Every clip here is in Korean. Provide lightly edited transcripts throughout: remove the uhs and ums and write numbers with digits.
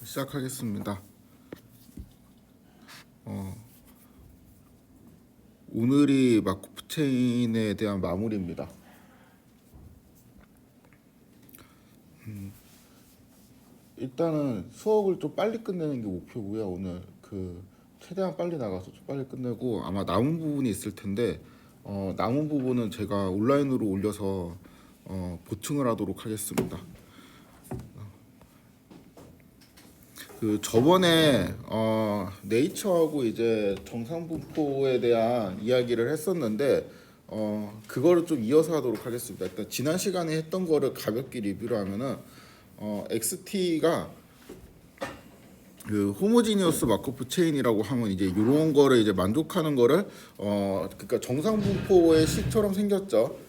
시작하겠습니다. 오늘이 마코프 체인에 대한 마무리입니다. 일단은 수업을 좀 빨리 끝내는 게 목표고요. 오늘 최대한 빨리 나가서 좀 빨리 끝내고 아마 남은 부분이 있을 텐데 남은 부분은 제가 온라인으로 올려서 보충을 하도록 하겠습니다. 저번에 네이처하고 이제 정상분포에 대한 이야기를 했었는데 그거를 좀 이어서 하도록 하겠습니다. 일단 지난 시간에 했던 거를 가볍게 리뷰를 하면은 XT가 호모지니어스 마코프 체인이라고 하면 이제 이런 거를 이제 만족하는 거를 그러니까 정상분포의 식처럼 생겼죠.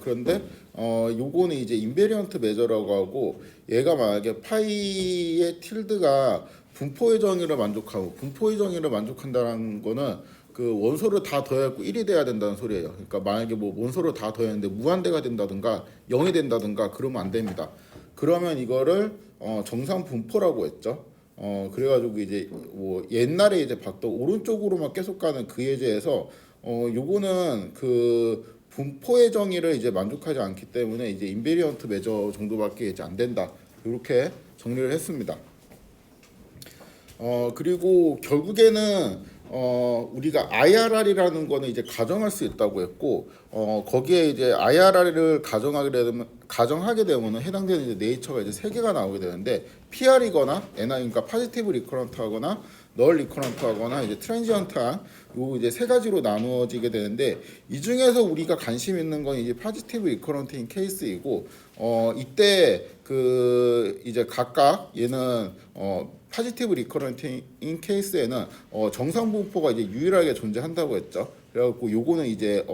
그런데 요거는 이제 인베리언트 메저라고 하고, 얘가 만약에 파이의 틸드가 분포의 정의를 만족하고, 분포의 정의를 만족한다는 거는 그 원소를 다 더해갖고 1이 돼야 된다는 소리예요. 그러니까 만약에 뭐 원소를 다 더했는데 무한대가 된다든가 0이 된다든가 그러면 안 됩니다. 그러면 이거를 정상 분포라고 했죠. 그래가지고 이제 뭐 옛날에 이제 봤던 오른쪽으로만 계속 가는 그 예제에서 요거는 그 분포의 정의를 이제 만족하지 않기 때문에 이제 인베리언트 메저 정도밖에 이제 안 된다. 이렇게 정리를 했습니다. 그리고 결국에는 우리가 IRR이라는 거는 이제 가정할 수 있다고 했고, 거기에 이제 IRR을 가정하게 되면 해당되는 이제 네이처가 이제 세 개가 나오게 되는데, PR이거나 그러니까 파지티브 리커런트하거나 널 리커런트하거나 이제 트랜지언트한 요 이제 세 가지로 나누어지게 되는데, 이 중에서 우리가 관심 있는 건 이제 파지티브 리커런트인 케이스이고, 이때 그 이제 각각 얘는 파지티브 리커런트인 케이스에는 정상 분포가 이제 유일하게 존재한다고 했죠. 그래갖고 요거는 이제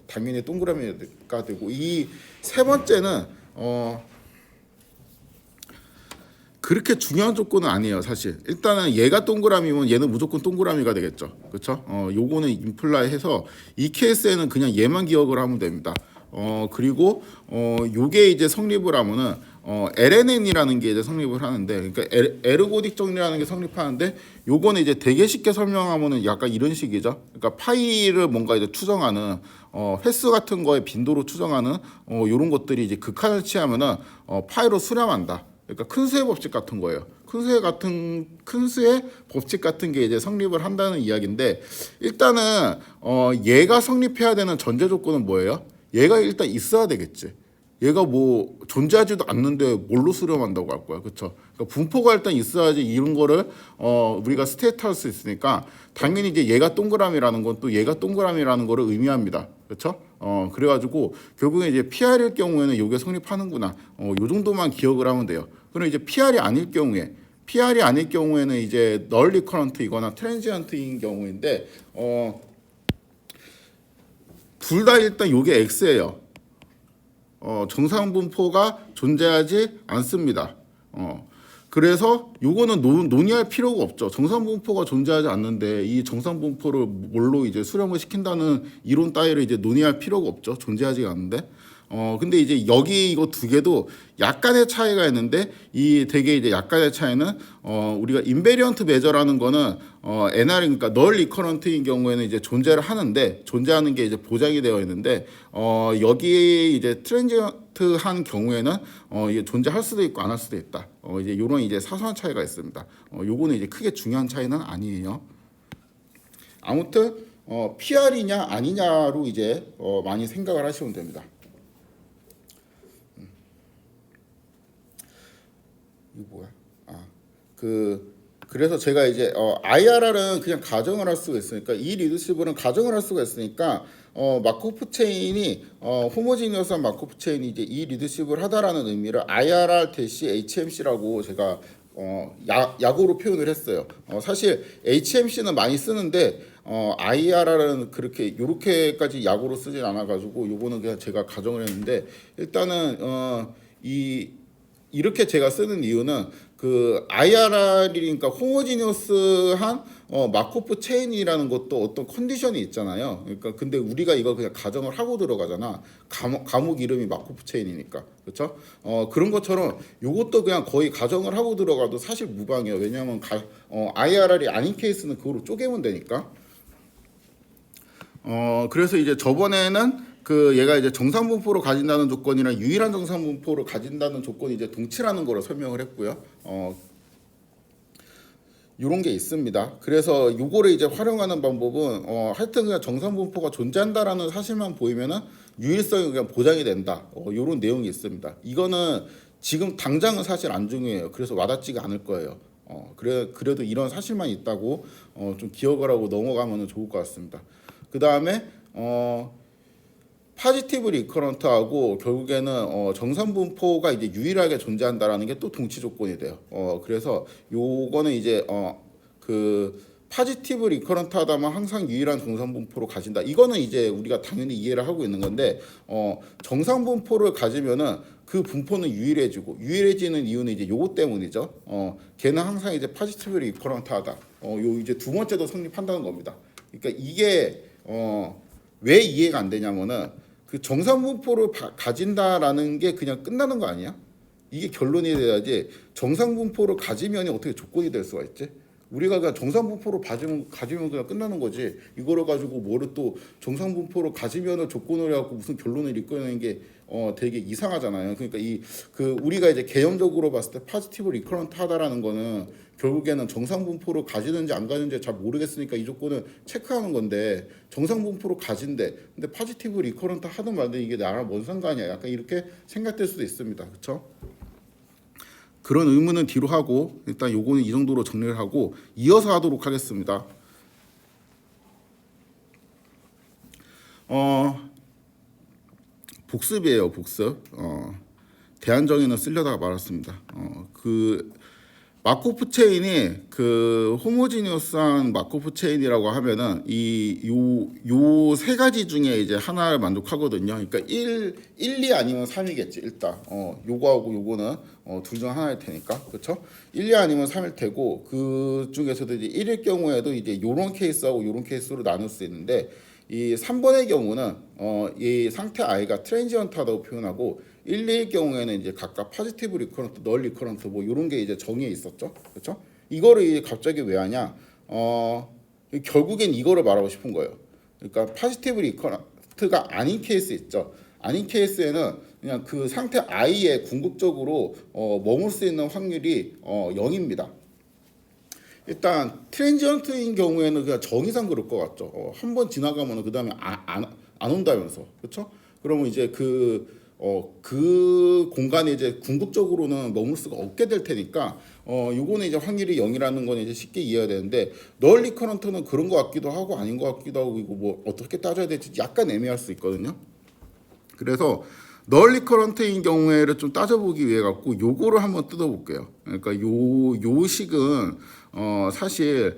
당연히 동그라미가 되고, 이 세 번째는 그렇게 중요한 조건은 아니에요. 사실 일단은 얘가 동그라미면 얘는 무조건 동그라미가 되겠죠. 그렇죠? 요거는 임플라이 해서 이 케이스에는 그냥 얘만 기억을 하면 됩니다. 그리고 요게 이제 성립을 하면은 LNN이라는 게 이제 성립을 하는데, 그러니까 에르고딕 정리라는 게 성립하는데, 요거는 이제 되게 쉽게 설명하면은 약간 이런 식이죠. 그러니까 파이를 뭔가 이제 추정하는 횟수 같은 거에 빈도로 추정하는 요런 것들이 이제 극한을 취하면은 파이로 수렴한다. 그러니까 큰 수의 법칙 같은 거예요. 큰 수의 법칙 같은 게 이제 성립을 한다는 이야기인데, 일단은 얘가 성립해야 되는 전제 조건은 뭐예요? 얘가 일단 있어야 되겠지. 얘가 뭐 존재하지도 않는데 뭘로 수렴한다고 할 거야, 그렇죠? 그러니까 분포가 일단 있어야지 이런 거를 우리가 스테이트할 수 있으니까, 당연히 이제 얘가 동그라미라는 건 또 얘가 동그라미라는 거를 의미합니다, 그렇죠? 그래가지고 결국에 이제 PR일 경우에는 이게 성립하는구나. 요 정도만 기억을 하면 돼요. 그럼 이제 PR이 아닐 경우에는 이제 널 리커런트이거나 트랜지언트인 경우인데, 둘 다 일단 요게 X예요. 정상 분포가 존재하지 않습니다. 그래서 요거는 논의할 필요가 없죠. 정상 분포가 존재하지 않는데 이 정상 분포를 뭘로 이제 수렴을 시킨다는 이론 따위를 이제 논의할 필요가 없죠. 존재하지 않는데. 근데 이제 여기 이거 두 개도 약간의 차이가 있는데, 이 되게 이제 약간의 차이는 우리가 인베리언트 메저라는 거는 NR, 그러니까 널 리커런트인 경우에는 이제 존재를 하는데, 존재하는 게 이제 보장이 되어 있는데, 여기 이제 트랜지언트한 경우에는 이게 존재할 수도 있고 안 할 수도 있다. 이제 이런 이제 사소한 차이가 있습니다. 요거는 이제 크게 중요한 차이는 아니에요. 아무튼 PR이냐 아니냐로 이제 많이 생각을 하시면 됩니다. 이거 뭐야? 그래서 제가 이제 IRR은 그냥 가정을 할 수가 있으니까, 이 리드시블은 가정을 할 수가 있으니까 마코프 체인이 호모지니어스한 마코프 체인이 이제 이 리드시블 하다라는 의미를 IRR 대시 HMC라고 제가 약어로 표현을 했어요. 사실 HMC는 많이 쓰는데 IRR은 그렇게 요렇게까지 약어로 쓰진 않아 가지고 요거는 그냥 제가 가정을 했는데, 일단은 이 이렇게 제가 쓰는 이유는 그 IRR이니까 호모지니어스한 마코프 체인이라는 것도 어떤 컨디션이 있잖아요. 그러니까 근데 우리가 이걸 그냥 가정을 하고 들어가잖아. 과목 이름이 마코프 체인이니까. 그렇죠? 그런 것처럼 요것도 그냥 거의 가정을 하고 들어가도 사실 무방해요. 왜냐하면 IRR이 아닌 케이스는 그거로 쪼개면 되니까. 그래서 이제 저번에는 그 얘가 이제 정상분포를 가진다는 조건이랑 유일한 정상분포를 가진다는 조건이 이제 동치라는 거로 설명을 했고요. 요런 게 있습니다. 그래서 요거를 이제 활용하는 방법은 하여튼 그냥 정상분포가 존재한다라는 사실만 보이면은 유일성이 그냥 보장이 된다. 요런 내용이 있습니다. 이거는 지금 당장은 사실 안 중요해요. 그래서 와닿지가 않을 거예요. 그래도 이런 사실만 있다고 좀 기억을 하고 넘어가면 좋을 것 같습니다. 그 다음에 파지티브 리커런트하고 결국에는 정상분포가 이제 유일하게 존재한다라는 게 또 동치 조건이 돼요. 그래서 요거는 이제 그 파지티브 리커런트 하다만 항상 유일한 정상분포로 가진다. 이거는 이제 우리가 당연히 이해를 하고 있는 건데 정상분포를 가지면은 그 분포는 유일해지는 이유는 이제 요거 때문이죠. 걔는 항상 이제 파지티브 리커런트 하다. 요 이제 두 번째도 성립한다는 겁니다. 그러니까 이게 왜 이해가 안 되냐면은 그 정상분포를 가진다라는 게 그냥 끝나는 거 아니야? 이게 결론이 돼야지. 정상분포를 가지면이 어떻게 조건이 될 수가 있지? 우리가 그냥 정상분포를 가지면 그냥 끝나는 거지. 이거를 가지고 뭐를 또 정상분포를 가지면을 조건으로 해갖고 무슨 결론을 이끌어내는 게 되게 이상하잖아요. 그러니까 그 우리가 이제 개념적으로 봤을 때 파지티브 리커런트 하다라는 거는 결국에는 정상분포를 가지는지 안 가지는지 잘 모르겠으니까 이 조건을 체크하는 건데 정상분포를 가진대. 근데 파지티브 리커런트 하든 말든 이게 나랑 뭔 상관이야. 약간 이렇게 생각될 수도 있습니다. 그렇죠? 그런 의문은 뒤로 하고 일단 요거는 이 정도로 정리를 하고 이어서 하도록 하겠습니다. 복습이에요, 복습. 대안정의는 쓰려다가 말았습니다. 그 마코프 체인이 그 호모지니어스한 마코프 체인이라고 하면은 요 세 가지 중에 이제 하나를 만족하거든요. 그러니까 1, 2 아니면 3이겠지 일단. 요거하고 요거는 둘 중 하나일 테니까. 그렇죠? 1, 2 아니면 3일 테고 그 중에서도 이제 1일 경우에도 이제 요런 케이스하고 요런 케이스로 나눌 수 있는데 이 3번의 경우는 이 상태 I가 트랜지언트하다고 표현하고 1, 2일 경우에는 이제 각각 파지티브 리커런트, 널 리커런트 뭐 이런 게 이제 정의에 있었죠. 그렇죠? 이거를 이제 갑자기 왜 하냐? 결국엔 이거를 말하고 싶은 거예요. 그러니까 파지티브 리커런트가 아닌 케이스 있죠. 아닌 케이스에는 그냥 그 상태 I에 궁극적으로 머물 수 있는 확률이 0입니다. 일단 트랜지언트인 경우에는 그냥 정의상 그럴 것 같죠. 한 번 지나가면 그 다음에 안 온다면서, 그렇죠? 그러면 이제 그 공간에 이제 궁극적으로는 머물 수가 없게 될 테니까 요거는 이제 확률이 0이라는 건 이제 쉽게 이해해야 되는데 널 리커런트는 그런 것 같기도 하고 아닌 것 같기도 하고 이거 뭐 어떻게 따져야 될지 약간 애매할 수 있거든요. 그래서 널 리커런트인 경우에를 좀 따져보기 위해 갖고 요거를 한번 뜯어볼게요. 그러니까 요 식은 사실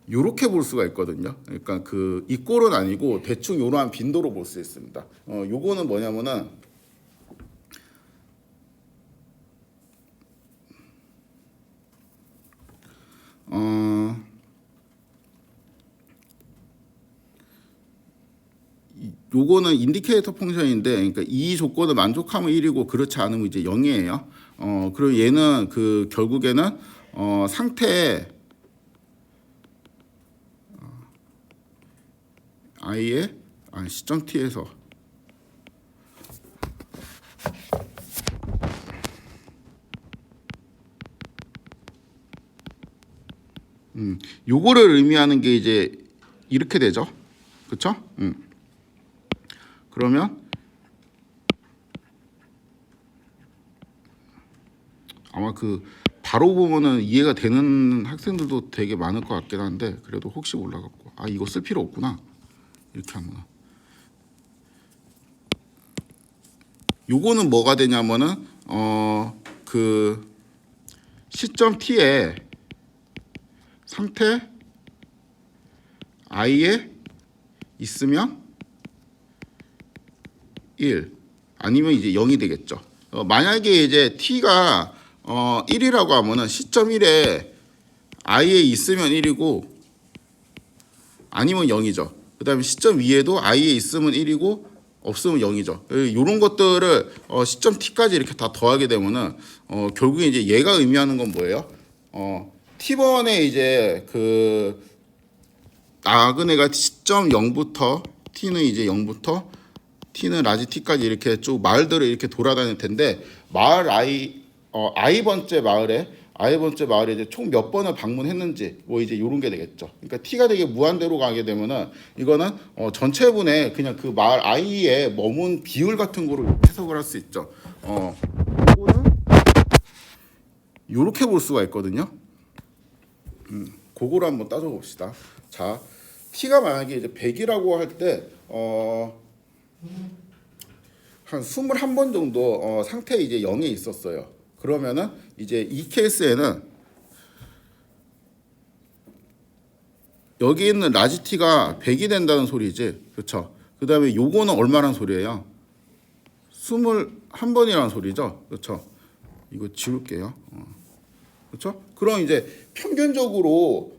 요렇게 볼 수가 있거든요. 그러니까 그 이 꼴은 아니고 대충 요러한 빈도로 볼 수 있습니다. 요거는 뭐냐면은 요거는 인디케이터 펑션인데, 그러니까 이 조건을 만족하면 1이고 그렇지 않으면 이제 0이에요. 그리고 얘는 그 결국에는 상태 I의 시점 T에서 요거를 의미하는 게 이제 이렇게 되죠. 그렇죠? 그러면 아마 그 바로 보면은 이해가 되는 학생들도 되게 많을 것 같긴 한데 그래도 혹시 몰라갖고 이거 쓸 필요 없구나 이렇게 하면 요거는 뭐가 되냐면은 그 시점 T에 상태 I에 있으면 1 아니면 이제 0이 되겠죠. 만약에 이제 t가 1이라고 하면은 시점 1에 i에 있으면 1이고 아니면 0이죠. 그다음에 시점 위에도 i에 있으면 1이고 없으면 0이죠. 이런 것들을 시점 t까지 이렇게 다 더하게 되면은 결국에 이제 얘가 의미하는 건 뭐예요? t번에 이제 그 나그네가 시점 0부터 t는 이제 0부터 t는 라지 t까지 이렇게 쭉 마을들을 이렇게 돌아다닐 텐데 마을 i번째 마을에 이제 총 몇 번을 방문했는지 뭐 이제 요런 게 되겠죠. 그러니까 t가 되게 무한대로 가게 되면은 이거는 전체분의 그냥 그 마을 i에 머문 비율 같은 거로 해석을 할 수 있죠. 이거는 요렇게 볼 수가 있거든요. 그거를 한번 따져 봅시다. 자, t가 만약에 이제 100이라고 할 때 한 21번 정도 상태에 이제 0에 있었어요. 그러면은 이제 이 케이스에는 여기 있는 라지 t가 100이 된다는 소리지. 그렇죠? 그다음에 요거는 얼마란 소리예요? 21번이라는 소리죠. 그렇죠? 이거 지울게요. 그렇죠? 그럼 이제 평균적으로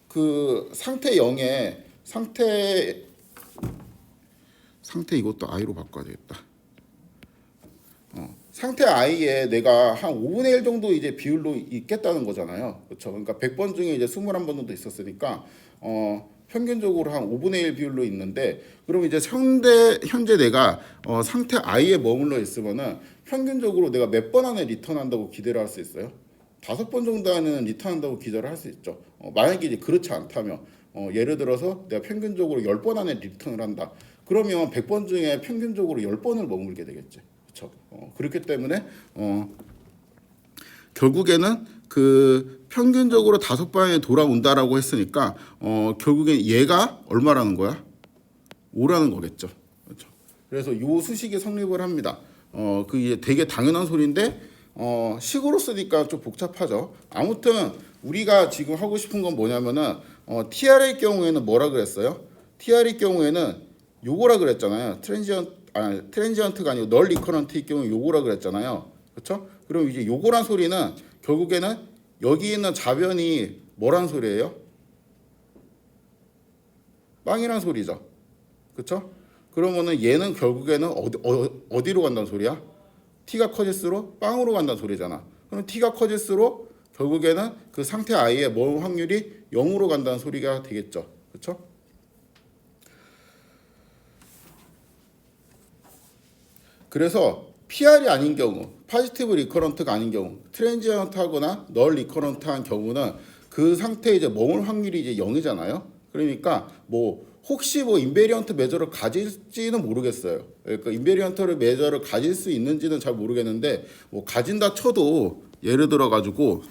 그 상태 0에 상태 이것도 i로 바꿔야 되겠다. 상태 i에 내가 한 5분의 1 정도 이제 비율로 있겠다는 거잖아요. 그렇죠? 그러니까 100번 중에 이제 21번 정도 있었으니까 평균적으로 한 5분의 1 비율로 있는데 그럼 이제 현재 내가 상태 i에 머물러 있으면은 평균적으로 내가 몇 번 안에 리턴한다고 기대를 할 수 있어요? 5번 정도 안에는 리턴한다고 기대를 할 수 있죠. 만약에 이제 그렇지 않다면 예를 들어서 내가 평균적으로 10번 안에 리턴을 한다. 그러면 100번 중에 평균적으로 10번을 머물게 되겠지. 그렇죠? 그렇기 때문에 결국에는 그 평균적으로 5번에 돌아온다라고 했으니까 결국엔 얘가 얼마라는 거야? 5라는 거겠죠. 그렇죠? 그래서 이 수식이 성립을 합니다. 그게 되게 당연한 소리인데 식으로 쓰니까 좀 복잡하죠. 아무튼 우리가 지금 하고 싶은 건 뭐냐면은 TR의 경우에는 뭐라 그랬어요? TR의 경우에는 요거라 그랬잖아요. 트랜지언트가 아니고 널 리커런트의 경우 요거라 그랬잖아요. 그렇죠? 그럼 이제 요거란 소리는 결국에는 여기 있는 자변이 뭐란 소리예요? 빵이란 소리죠. 그렇죠? 그러면은 얘는 결국에는 어디로 간다는 소리야? t가 커질수록 빵으로 간다는 소리잖아. 그럼 t가 커질수록 결국에는 그 상태 i의 머물 확률이 0으로 간다는 소리가 되겠죠. 그렇죠? 그래서 PR이 아닌 경우, 포지티브 리커런트가 아닌 경우, 트랜지언트하거나 널 리커런트한 경우는 그 상태에 이제 머물 확률이 이제 0이잖아요. 그러니까 뭐 혹시 뭐 인베리언트 메저를 가질지는 모르겠어요. 그러니까 인베리언트 메저를 가질 수 있는지는 잘 모르겠는데 뭐 가진다 쳐도 예를 들어 가지고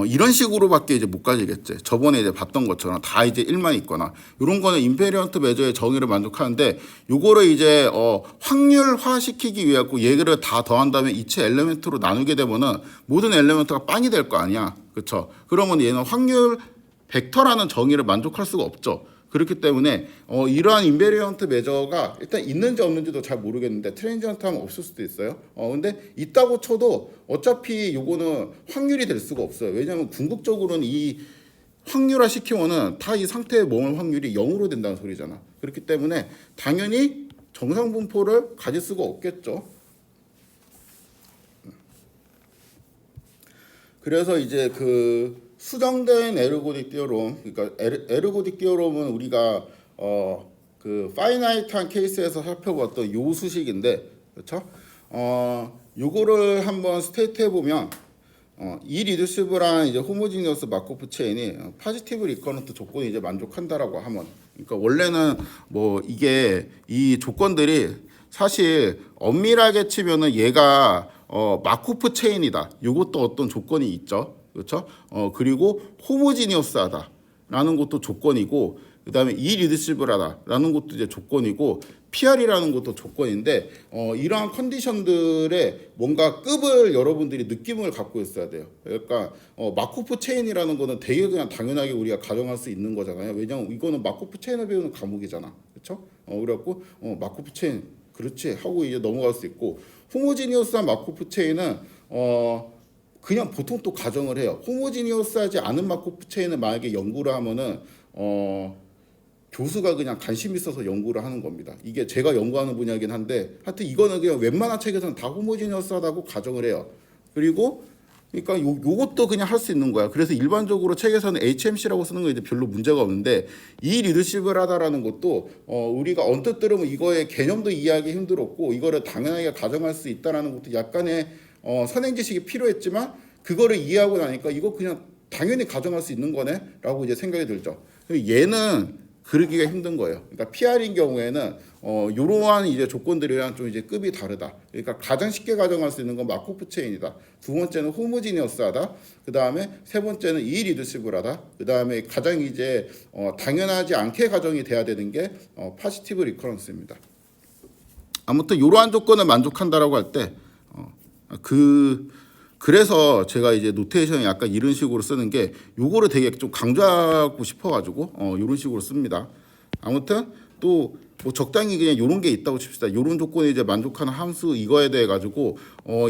이런 식으로밖에 이제 못 가지겠지. 저번에 이제 봤던 것처럼 다 이제 1만 있거나 이런 거는 인페리언트 메저의 정의를 만족하는데 요거를 이제 확률화 시키기 위해 갖고 얘를 다 더한 다음에 이체 엘리멘트로 나누게 되면은 모든 엘리멘트가 빵이 될 거 아니야. 그렇죠? 그러면 얘는 확률 벡터라는 정의를 만족할 수가 없죠. 그렇기 때문에 이러한 인베리언트 메저가 일단 있는지 없는지도 잘 모르겠는데 트랜지언트 하면 없을 수도 있어요. 근데 있다고 쳐도 어차피 요거는 확률이 될 수가 없어요. 왜냐하면 궁극적으로는 이 확률화 시키면은 다 이 상태에 머물 확률이 0으로 된다는 소리잖아. 그렇기 때문에 당연히 정상 분포를 가질 수가 없겠죠. 그래서 이제 그 수정된 에르고딕 띠어롬, 그러니까 에르고딕 띠어롬은 우리가 그 파이나이트한 케이스에서 살펴봤던 요 수식인데, 그렇죠? 요거를 한번 스테이트 해보면 이 리듀시블한 이제 호모지니어스 마코프 체인이 포지티브 리커런트 조건이 이제 만족한다라고 하면, 그러니까 원래는 뭐 이게 이 조건들이 사실 엄밀하게 치면은 얘가 마코프 체인이다. 요것도 어떤 조건이 있죠. 그렇죠? 그리고 호모지니어스하다라는 것도 조건이고, 그다음에 이리듀시블하다라는 것도 이제 조건이고, PR이라는 것도 조건인데, 이러한 컨디션들의 뭔가 급을 여러분들이 느낌을 갖고 있어야 돼요. 그러니까 마코프 체인이라는 거는 되게 그냥 당연하게 우리가 가정할 수 있는 거잖아요. 왜냐하면 이거는 마코프 체인을 배우는 과목이잖아, 그렇죠? 그래갖고 마코프 체인 그렇지 하고 이제 넘어갈 수 있고, 호모지니어스한 마코프 체인은 그냥 보통 또 가정을 해요. 호모지니어스하지 않은 마코프 체인을 만약에 연구를 하면은 교수가 그냥 관심 있어서 연구를 하는 겁니다. 이게 제가 연구하는 분야이긴 한데 하여튼 이거는 그냥 웬만한 책에서는 다 호모지니어스하다고 가정을 해요. 그리고 그러니까 요것도 그냥 할 수 있는 거야. 그래서 일반적으로 책에서는 HMC라고 쓰는 거 이제 별로 문제가 없는데, 이 리더십을 하다라는 것도 우리가 언뜻 들으면 이거의 개념도 이해하기 힘들었고 이거를 당연하게 가정할 수 있다라는 것도 약간의 선행 지식이 필요했지만, 그거를 이해하고 나니까 이거 그냥 당연히 가정할 수 있는 거네라고 이제 생각이 들죠. 얘는 그러기가 힘든 거예요. 그러니까 PR인 경우에는 이러한 이제 조건들이랑 좀 이제 급이 다르다. 그러니까 가장 쉽게 가정할 수 있는 건 마코프 체인이다. 두 번째는 호모지니어스하다. 그 다음에 세 번째는 이리더시블하다. 그 다음에 가장 이제 당연하지 않게 가정이 돼야 되는 게 파지티브 리커런스입니다. 아무튼 이러한 조건을 만족한다라고 할 때 그래서 제가 이제 노테이션을 약간 이런 식으로 쓰는 게, 요거를 되게 좀 강조하고 싶어가지고 이런 식으로 씁니다. 아무튼 또 뭐 적당히 그냥 요런 게 있다고 칩시다. 요런 조건에 이제 만족하는 함수 이거에 대해 가지고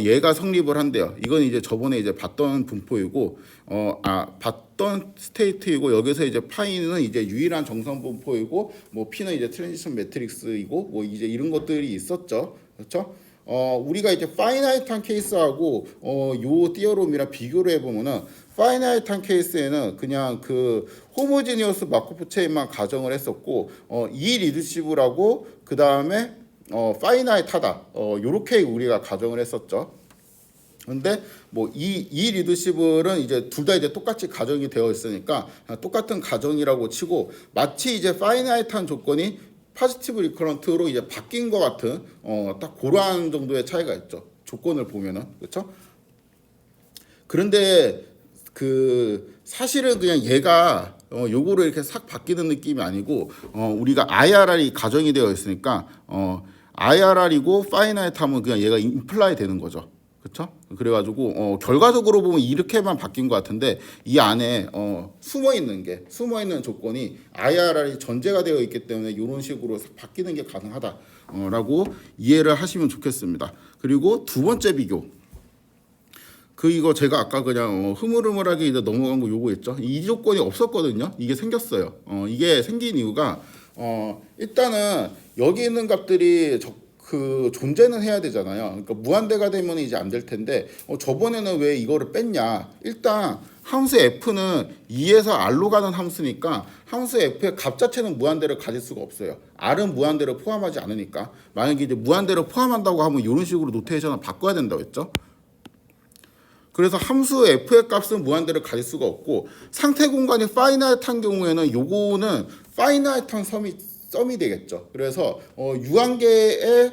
얘가 성립을 한대요. 이건 이제 저번에 이제 봤던 분포이고 봤던 스테이트이고, 여기서 이제 파이는 이제 유일한 정선 분포이고, 뭐 p는 이제 트랜지션 매트릭스이고, 뭐 이제 이런 것들이 있었죠. 그렇죠? 우리가 이제 파이나이트한 케이스하고 요 띠어롬이랑 비교를 해보면은, 파이나이트한 케이스에는 그냥 그 호모지니어스 마코프 체인만 가정을 했었고, 이 리더시브라고 그 다음에 파이나이트하다 요렇게 우리가 가정을 했었죠. 근데 뭐 이 리더십은 이제 둘 다 이제 똑같이 가정이 되어 있으니까 똑같은 가정이라고 치고, 마치 이제 파이나이트한 조건이 파지티브 리커런트로 이제 바뀐 것 같은 딱 그러한 정도의 차이가 있죠. 조건을 보면은. 그렇죠? 그런데 그 사실은 그냥 얘가 요거를 이렇게 싹 바뀌는 느낌이 아니고, 우리가 IRR이 가정이 되어 있으니까 IRR이고 파이나이트 하면 그냥 얘가 임플라이 되는 거죠. 그렇죠? 그래가지고 결과적으로 보면 이렇게만 바뀐 것 같은데, 이 안에 숨어 있는 조건이 IRR이 전제가 되어 있기 때문에 이런 식으로 바뀌는 게 가능하다라고 이해를 하시면 좋겠습니다. 그리고 두 번째 비교, 이거 제가 아까 그냥 흐물흐물하게 이제 넘어간 거 요거 있죠. 이 조건이 없었거든요. 이게 생겼어요. 이게 생긴 이유가 일단은 여기 있는 값들이 존재는 해야 되잖아요. 그러니까 무한대가 되면 이제 안 될 텐데, 저번에는 왜 이거를 뺐냐? 일단 함수 f는 2에서 r로 가는 함수니까 함수 f의 값 자체는 무한대를 가질 수가 없어요. r은 무한대를 포함하지 않으니까. 만약에 이제 무한대를 포함한다고 하면 이런 식으로 노테이션을 바꿔야 된다고 했죠. 그래서 함수 f의 값은 무한대를 가질 수가 없고, 상태 공간이 파이나이트한 경우에는 요거는 파이나이트한 썸이 되겠죠. 그래서 유한계의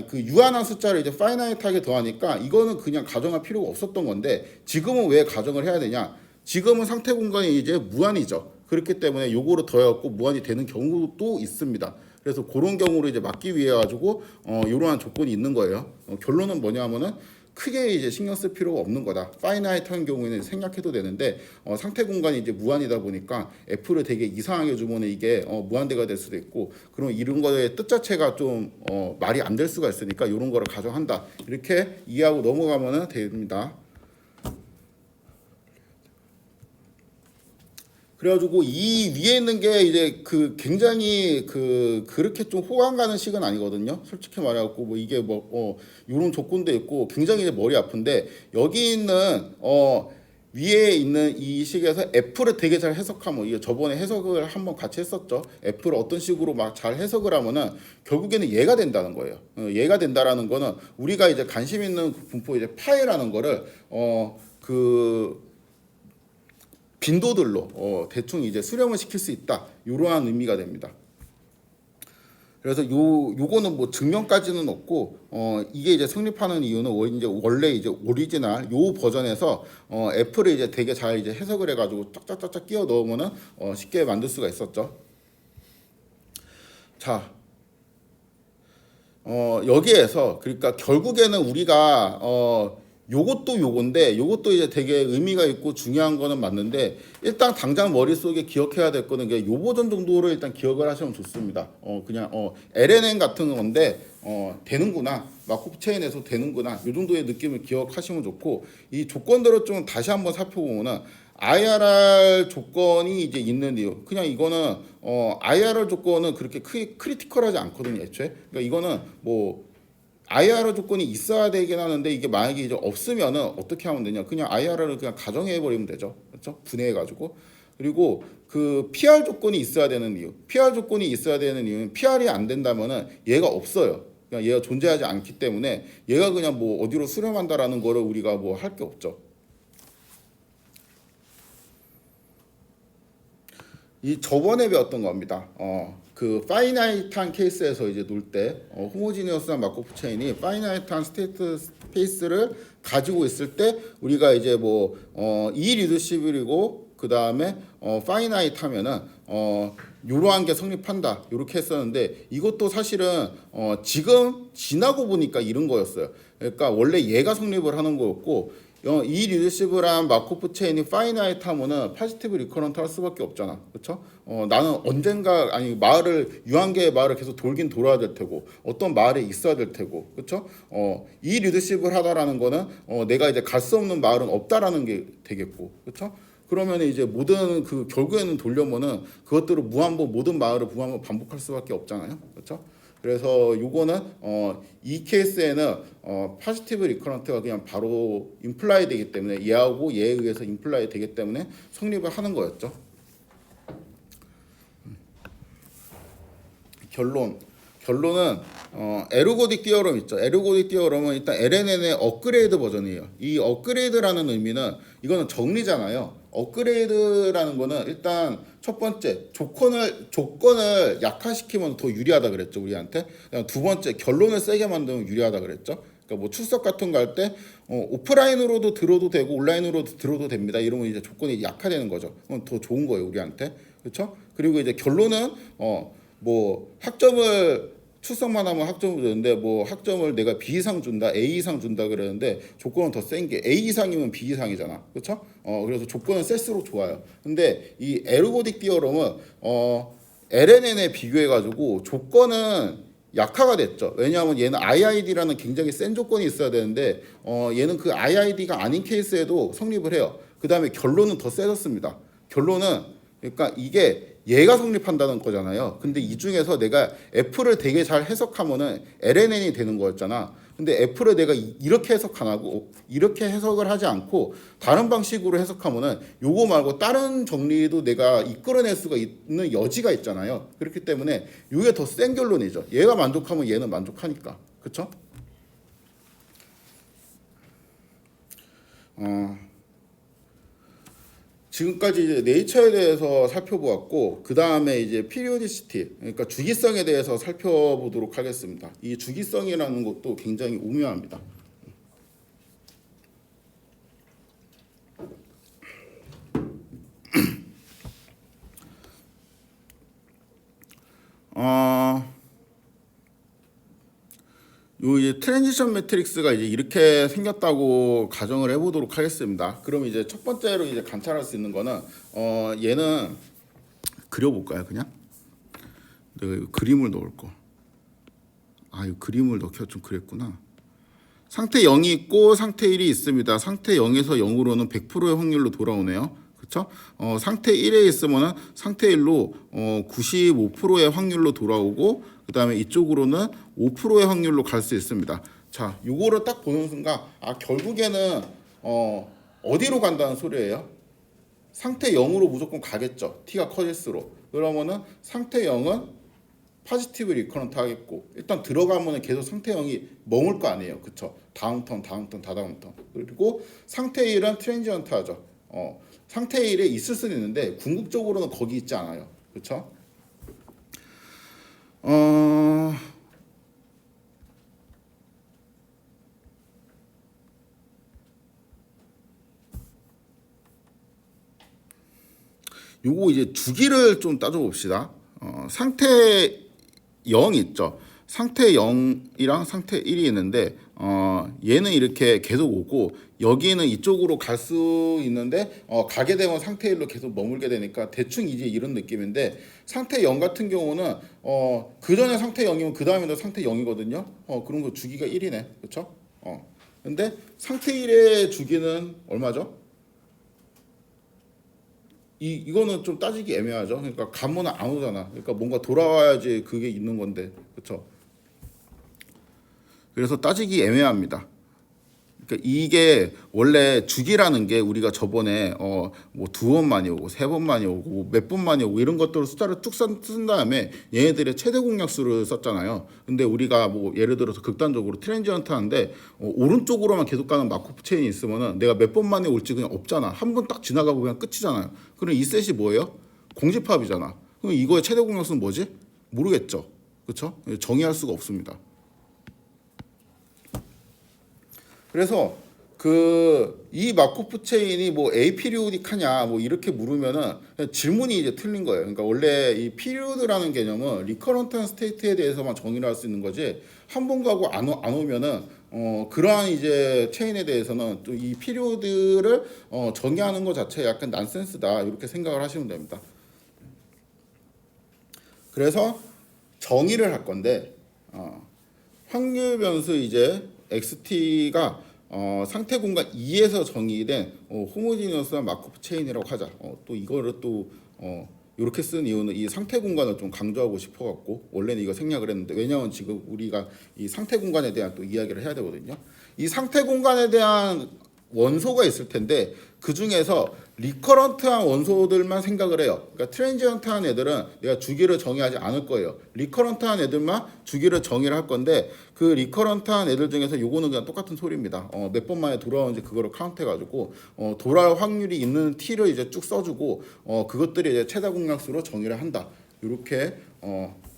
그 유한한 숫자를 이제 파이나이트하게 더하니까 이거는 그냥 가정할 필요가 없었던 건데, 지금은 왜 가정을 해야 되냐? 지금은 상태 공간이 이제 무한이죠. 그렇기 때문에 요거를 더해갖고 무한이 되는 경우도 있습니다. 그래서 그런 경우를 이제 막기 위해 가지고 이러한 조건이 있는 거예요. 결론은 뭐냐면은 크게 이제 신경 쓸 필요가 없는 거다. 파이나이트한 경우에는 생략해도 되는데, 상태 공간이 이제 무한이다 보니까 f를 되게 이상하게 주면 이게 무한대가 될 수도 있고, 그럼 이런 거의 뜻 자체가 좀 말이 안 될 수가 있으니까 이런 거를 가정한다. 이렇게 이해하고 넘어가면 됩니다. 그래가지고 이 위에 있는 게 이제 굉장히 그렇게 좀 호감 가는 식은 아니거든요. 솔직히 말해갖고 뭐 이게 이런 조건도 있고 굉장히 이제 머리 아픈데, 여기 있는 위에 있는 이 식에서 F를 되게 잘 해석하면, 이게 저번에 해석을 한번 같이 했었죠. F를 어떤 식으로 막 잘 해석을 하면은 결국에는 얘가 된다는 거예요. 얘가 된다라는 거는 우리가 이제 관심 있는 분포 이제 파이라는 거를 빈도들로 대충 이제 수렴을 시킬 수 있다. 이러한 의미가 됩니다. 그래서 요거는 뭐 증명까지는 없고, 이게 이제 성립하는 이유는 이제 원래 이제 오리지널 요 버전에서 F를 이제 되게 잘 이제 해석을 해가지고 쫙쫙쫙쫙 끼워 넣으면은 쉽게 만들 수가 있었죠. 자, 여기에서 그러니까 결국에는 우리가 요것도 요건데, 요것도 이제 되게 의미가 있고 중요한 거는 맞는데, 일단 당장 머릿속에 기억해야 될 거는 요 버전 정도로 일단 기억을 하시면 좋습니다. 그냥 LNN 같은 건데, 되는구나. 마코프 체인에서 되는구나. 이 정도의 느낌을 기억하시면 좋고, 이 조건들을 좀 다시 한번 살펴보면은 IRR 조건이 이제 있는 이유. 그냥 이거는 IRR 조건은 그렇게 크리티컬하지 않거든요, 애초에. 그러니까 이거는 뭐 IRR 조건이 있어야 되긴 하는데, 이게 만약에 이제 없으면은 어떻게 하면 되냐? 그냥 IRR을 그냥 가정해 버리면 되죠, 그렇죠? 분해해 가지고. 그리고 그 PR 조건이 있어야 되는 이유. PR 조건이 있어야 되는 이유는 PR이 안 된다면은 얘가 없어요. 그냥 얘가 존재하지 않기 때문에 얘가 그냥 뭐 어디로 수렴한다라는 거를 우리가 뭐 할 게 없죠. 이 저번에 배웠던 겁니다. 그 파이나이트한 케이스에서 이제 놀 때 호모지니어스한 마코프 체인이 파이나이트한 스테이트 스페이스를 가지고 있을 때 우리가 이제 뭐 이리듀시블이고 그 다음에 파이나이트 하면은 요러한 게 성립한다 요렇게 했었는데, 이것도 사실은 지금 지나고 보니까 이런 거였어요. 그러니까 원래 얘가 성립을 하는 거였고, 이 리더시브란 마코프 체인이 파이나이트 하면은 파지티브 리커런트 할 수밖에 없잖아, 그렇죠? 나는 언젠가 아니 마을을 유한계의 마을을 계속 돌긴 돌아야 될 테고 어떤 마을에 있어야 될 테고, 그렇죠? 이 리더십을 하다라는 거는 내가 이제 갈 수 없는 마을은 없다라는 게 되겠고, 그렇죠? 그러면 이제 모든 그 결국에는 돌려면은 그것들을 무한번 모든 마을을 무한번 반복할 수밖에 없잖아요, 그렇죠? 그래서 요거는 이 케이스에는 파지티브 리커런트가 그냥 바로 임플라이 되기 때문에 얘하고 얘에 의해서 임플라이 되기 때문에 성립을 하는 거였죠. 결론은 에르고딕 디어럼 있죠. 에르고딕 디어럼은 일단 LNN의 업그레이드 버전이에요. 이 업그레이드라는 의미는 이거는 정리잖아요. 업그레이드라는 거는 일단 첫 번째 조건을 약화시키면 더 유리하다 그랬죠, 우리한테. 두 번째 결론을 세게 만들면 유리하다 그랬죠. 그러니까 뭐 출석 같은 거 할 때 오프라인으로도 들어도 되고 온라인으로도 들어도 됩니다. 이러면 이제 조건이 약화되는 거죠. 그건 더 좋은 거예요, 우리한테. 그렇죠? 그리고 이제 결론은 뭐 학점을 출석만 하면 학점을 주는데 뭐 학점을 내가 B 이상 준다, A 이상 준다 그러는데 조건은 더 센 게 A 이상이면 B 이상이잖아, 그렇죠? 그래서 조건은 셀수록 좋아요. 근데 이 에르고딕 디어럼은 LNN에 비교해 가지고 조건은 약화가 됐죠. 왜냐하면 얘는 IID라는 굉장히 센 조건이 있어야 되는데 얘는 그 IID가 아닌 케이스에도 성립을 해요. 그 다음에 결론은 더 세졌습니다. 결론은 그러니까 이게 얘가 성립한다는 거잖아요. 근데 이 중에서 내가 F를 되게 잘 해석하면은 LNN이 되는 거였잖아. 근데 F를 내가 이렇게 해석 안 하고 이렇게 해석을 하지 않고 다른 방식으로 해석하면은 요거 말고 다른 정리도 내가 이끌어낼 수가 있는 여지가 있잖아요. 그렇기 때문에 요게 더 센 결론이죠. 얘가 만족하면 얘는 만족하니까. 그쵸? 지금까지 이제 네이처에 대해서 살펴보았고, 그 다음에 이제 피리오디시티, 그러니까 주기성에 대해서 살펴보도록 하겠습니다. 이 주기성이라는 것도 굉장히 오묘합니다. 요 이제 트랜지션 매트릭스가 이제 이렇게 생겼다고 가정을 해보도록 하겠습니다. 그럼 이제 첫 번째로 이제 관찰할 수 있는 거는 얘는 그려볼까요, 그냥? 내가 이거 그림을 넣을 거. 이 그림을 넣기가 좀 그랬구나. 상태 0이 있고 상태 1이 있습니다. 상태 0에서 0으로는 100%의 확률로 돌아오네요. 그렇죠? 상태 1에 있으면은 상태 1로 95%의 확률로 돌아오고, 그 다음에 이쪽으로는 5%의 확률로 갈 수 있습니다. 자, 요거를 딱 보는 순간 결국에는 어디로 간다는 소리예요? 상태 0으로 무조건 가겠죠. t가 커질수록. 그러면은 상태 0은 파지티브 리커런트 하겠고, 일단 들어가면은 계속 상태 0이 머물 거 아니에요. 그쵸? 다음 턴, 다다음 턴. 그리고 상태 1은 트랜지언트 하죠. 상태 1에 있을 수는 있는데 궁극적으로는 거기 있지 않아요. 그렇죠? 요거 이제 주기를 좀 따져 봅시다. 상태 0 있죠. 상태 0이랑 상태 1이 있는데 얘는 이렇게 계속 오고 여기는 이쪽으로 갈 수 있는데 가게 되면 상태 1로 계속 머물게 되니까 대충 이제 이런 느낌인데 상태 0 같은 경우는 그 전에 상태 0이면 그 다음에도 상태 0이거든요. 그런 거 주기가 1이네. 그렇죠? 근데 상태 1의 주기는 얼마죠? 이거는 좀 따지기 애매하죠. 그러니까 가면은 안 오잖아. 그러니까 뭔가 돌아와야지 그게 있는 건데. 그렇죠? 그래서 따지기 애매합니다. 그러니까 이게 원래 주기라는 게 우리가 저번에 뭐 2번만이 오고 3번만이 오고 몇 번만이 오고 이런 것들을 숫자를 쭉 쓴 다음에 얘네들의 최대 공약수를 썼잖아요. 근데 우리가 뭐 예를 들어서 극단적으로 트랜지언트 하는데 오른쪽으로만 계속 가는 마코프 체인이 있으면은 내가 몇 번만에 올지 그냥 없잖아. 한 번 딱 지나가고 그냥 끝이잖아요. 그럼 이 셋이 뭐예요? 공집합이잖아. 그럼 이거의 최대 공약수는 뭐지? 모르겠죠. 그렇죠? 정의할 수가 없습니다. 그래서 이 마코프 체인이 뭐 에이피리오딕하냐 뭐 이렇게 물으면은 질문이 이제 틀린 거예요. 그러니까 원래 이 피리오드라는 개념은 리커런트한 스테이트에 대해서만 정의를 할 수 있는 거지 한 번 가고 안 오면은 그러한 이제 체인에 대해서는 또 이 피리오드를 정의하는 것 자체가 약간 난센스다 이렇게 생각을 하시면 됩니다. 그래서 정의를 할 건데 확률 변수 이제 XT가 상태 공간 2에서 정의된 호모지니어스한 마코프 체인이라고 하자. 또 이거를 또 이렇게 쓴 이유는 이 상태 공간을 좀 강조하고 싶어갖고 원래는 이거 생략을 했는데 왜냐하면 지금 우리가 이 상태 공간에 대한 또 이야기를 해야 되거든요. 이 상태 공간에 대한 원소가 있을 텐데 그 중에서 리커런트한 원소들만 생각을 해요. 그러니까 트랜지언트한 애들은 내가 주기를 정의하지 않을 거예요. 리커런트한 애들만 주기를 정의를 할 건데 그 리커런트한 애들 중에서 요거는 그냥 똑같은 소리입니다. 몇 번 만에 돌아오는지 그거를 카운트해가지고 돌아올 확률이 있는 t를 이제 쭉 써주고 그것들이 이제 최다 공약수로 정의를 한다. 이렇게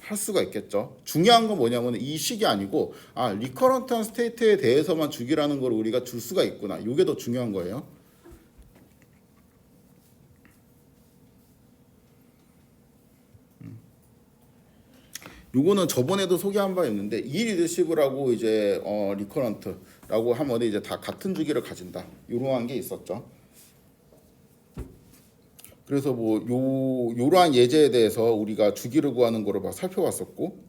할 수가 있겠죠. 중요한 건 뭐냐면 이 식이 아니고 리커런트한 스테이트에 대해서만 주기라는 걸 우리가 줄 수가 있구나. 이게 더 중요한 거예요. 요거는 저번에도 소개한 바 있는데 이 리더십이라고 이제 리커런트라고 하면 이제 다 같은 주기를 가진다. 이러한 게 있었죠. 그래서 뭐 요러한 예제에 대해서 우리가 주기를 구하는 거를 막 살펴봤었고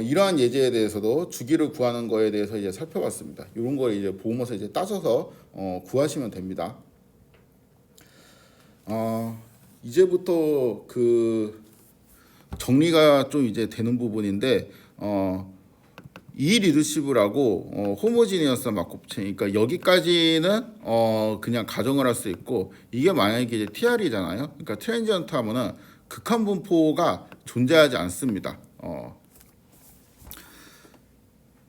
이러한 예제에 대해서도 주기를 구하는 거에 대해서 이제 살펴봤습니다. 이런 걸 이제 보면서 이제 따져서 구하시면 됩니다. 이제부터 그 정리가 좀 이제 되는 부분인데 이 리더십이라고 호모지니어스 마코프 체인 그러니까 여기까지는 그냥 가정을 할 수 있고 이게 만약에 이제 TR이잖아요. 그러니까 트랜지언트 하면은 극한 분포가 존재하지 않습니다.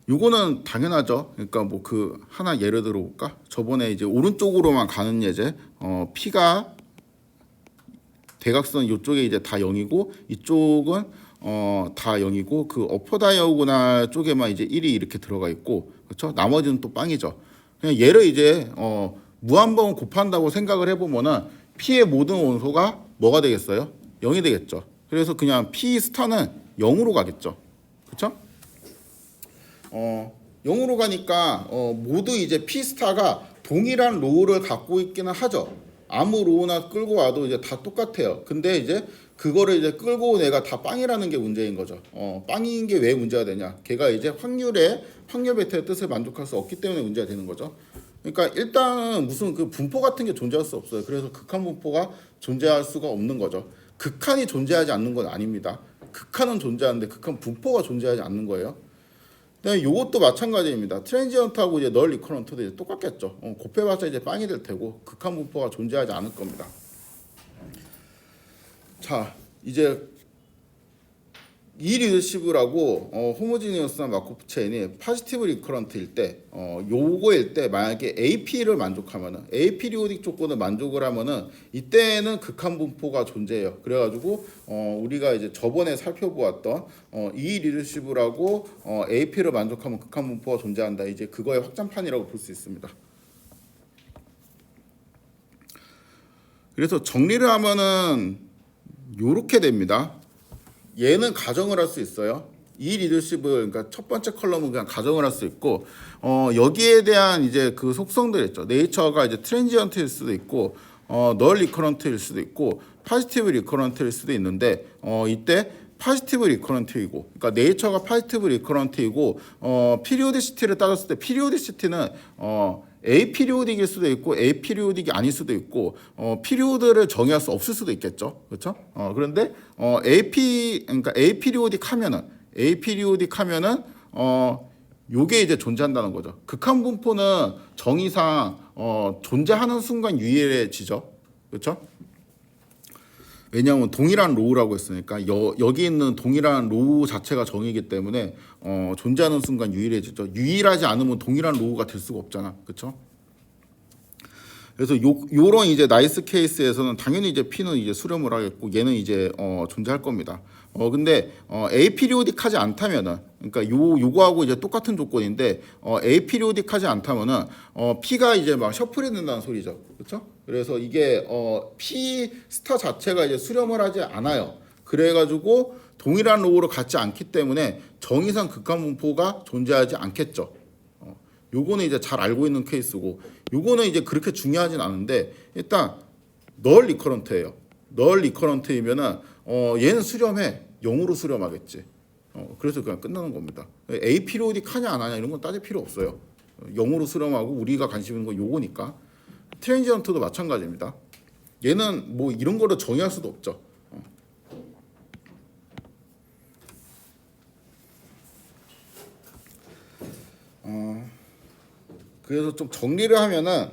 요거는 당연하죠. 그러니까 뭐 그 하나 예를 들어 볼까? 저번에 이제 오른쪽으로만 가는 예제 P가 대각선 이쪽에 이제 다 0이고 이쪽은 다 0이고 그 어퍼 다이어고날 쪽에만 이제 1이 이렇게 들어가 있고 그렇죠? 나머지는 또 빵이죠. 그냥 얘를 이제 무한번 곱한다고 생각을 해보면은 P의 모든 원소가 뭐가 되겠어요? 0이 되겠죠. 그래서 그냥 P 스타는 0으로 가겠죠. 그렇죠? 0으로 가니까 모두 이제 P 스타가 동일한 로우를 갖고 있기는 하죠. 아무 로우나 끌고 와도 이제 다 똑같아요. 근데 이제 그거를 이제 끌고 내가 다 빵이라는 게 문제인 거죠. 빵인 게 왜 문제가 되냐? 걔가 이제 확률 베타의 뜻을 만족할 수 없기 때문에 문제가 되는 거죠. 그러니까 일단 무슨 그 분포 같은 게 존재할 수 없어요. 그래서 극한 분포가 존재할 수가 없는 거죠. 극한이 존재하지 않는 건 아닙니다. 극한은 존재하는데 극한 분포가 존재하지 않는 거예요. 네, 요것도 마찬가지입니다. 트랜지언트하고 이제 널 리커런트도 이제 똑같겠죠. 곱해봤자 이제 빵이 될 테고 극한 분포가 존재하지 않을 겁니다. 자, 이제 이 리더십이라고 호모지니어스한 마코프 체인이 파지티브 리커런트일 때 요거일 때 만약에 AP를 만족하면은 에이피리오딕 조건을 만족을 하면은 이때는 극한 분포가 존재해요. 그래가지고 우리가 이제 저번에 살펴보았던 이 리더십이라고 AP를 만족하면 극한 분포가 존재한다. 이제 그거의 확장판이라고 볼 수 있습니다. 그래서 정리를 하면은 요렇게 됩니다. 얘는 가정을 할 수 있어요. 이 리더십을 그러니까 첫 번째 컬럼은 그냥 가정을 할 수 있고 여기에 대한 이제 그 속성들 있죠. 네이처가 이제 트랜지언트일 수도 있고 널 리커런트일 수도 있고 포지티브 리커런트일 수도 있는데 이때 포지티브 리커런트이고 그러니까 네이처가 포지티브 리커런트이고 피리오디시티를 따졌을 때 피리오디시티는 에이피리오딕일 수도 있고 에이피리오딕이 아닐 수도 있고 피리오드를 정의할 수 없을 수도 있겠죠. 그렇죠? 그런데 그러니까 에이피리오딕 하면은 요게 이제 존재한다는 거죠. 극한 분포는 정의상 존재하는 순간 유일해지죠. 그렇죠? 왜냐하면 동일한 로우라고 했으니까 여기 있는 동일한 로우 자체가 정의이기 때문에 존재하는 순간 유일해지죠. 유일하지 않으면 동일한 로우가 될 수가 없잖아, 그렇죠? 그래서 요런 이제 나이스 케이스에서는 당연히 이제 P는 이제 수렴을 하겠고 얘는 이제 존재할 겁니다. 근데 에이피리오딕하지 않다면은 그러니까 요거하고 이제 똑같은 조건인데 에이피리오딕하지 않다면은 P가 이제 막 셔플이 된다는 소리죠. 그렇죠? 그래서 이게 P 스타 자체가 이제 수렴을 하지 않아요. 그래가지고 동일한 로우를 갖지 않기 때문에 정의상 극한 분포가 존재하지 않겠죠. 요거는 이제 잘 알고 있는 케이스고 요거는 이제 그렇게 중요하진 않은데 일단 널 리커런트예요. 널 리커런트이면은 얘는 수렴해 0으로 수렴하겠지. 그래서 그냥 끝나는 겁니다. 에이피리오딕 하냐 안 하냐 이런 건 따질 필요 없어요. 0으로 수렴하고 우리가 관심 있는 건 요거니까. 트랜지언트도 마찬가지입니다. 얘는 뭐 이런 거를 정의할 수도 없죠. 그래서 좀 정리를 하면은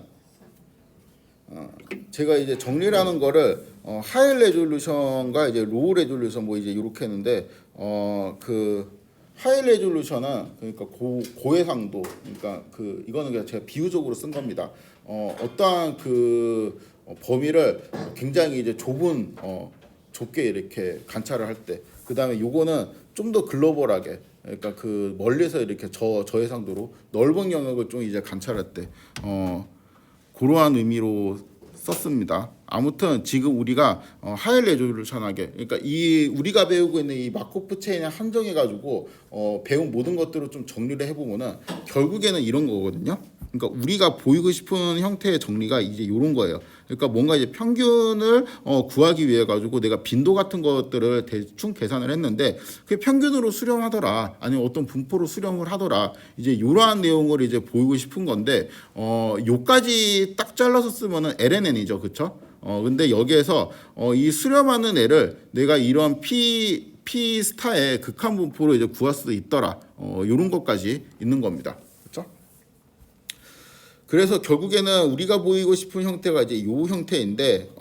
제가 이제 정리를 하는 거를 하이 레졸루션과 이제 로우 레졸루션 뭐 이제 이렇게 했는데 그 하이 레졸루션은 그러니까 고해상도 그러니까 그 이거는 그냥 제가 비유적으로 쓴 겁니다. 어떠한 그 범위를 굉장히 이제 좁게 이렇게 관찰을 할 때, 그 다음에 요거는 좀 더 글로벌하게 그러니까 그 멀리서 이렇게 저해상도로 넓은 영역을 좀 이제 관찰할 때 그러한 의미로 썼습니다. 아무튼 지금 우리가 하이 레졸루션하게 그러니까 이 우리가 배우고 있는 이 마코프 체인에 한정해 가지고 배운 모든 것들을 좀 정리를 해보면은 결국에는 이런 거거든요. 그러니까 우리가 보이고 싶은 형태의 정리가 이제 이런 거예요. 그러니까 뭔가 이제 평균을 구하기 위해 가지고 내가 빈도 같은 것들을 대충 계산을 했는데 그게 평균으로 수렴하더라, 아니면 어떤 분포로 수렴을 하더라, 이제 이러한 내용을 이제 보이고 싶은 건데 요까지 딱 잘라서 쓰면은 LNN이죠, 그렇죠? 근데 여기에서 이 수렴하는 애를 내가 이런 P 스타의 극한 분포로 이제 구할 수도 있더라, 이런 것까지 있는 겁니다. 그래서 결국에는 우리가 보이고 싶은 형태가 이제 요 형태인데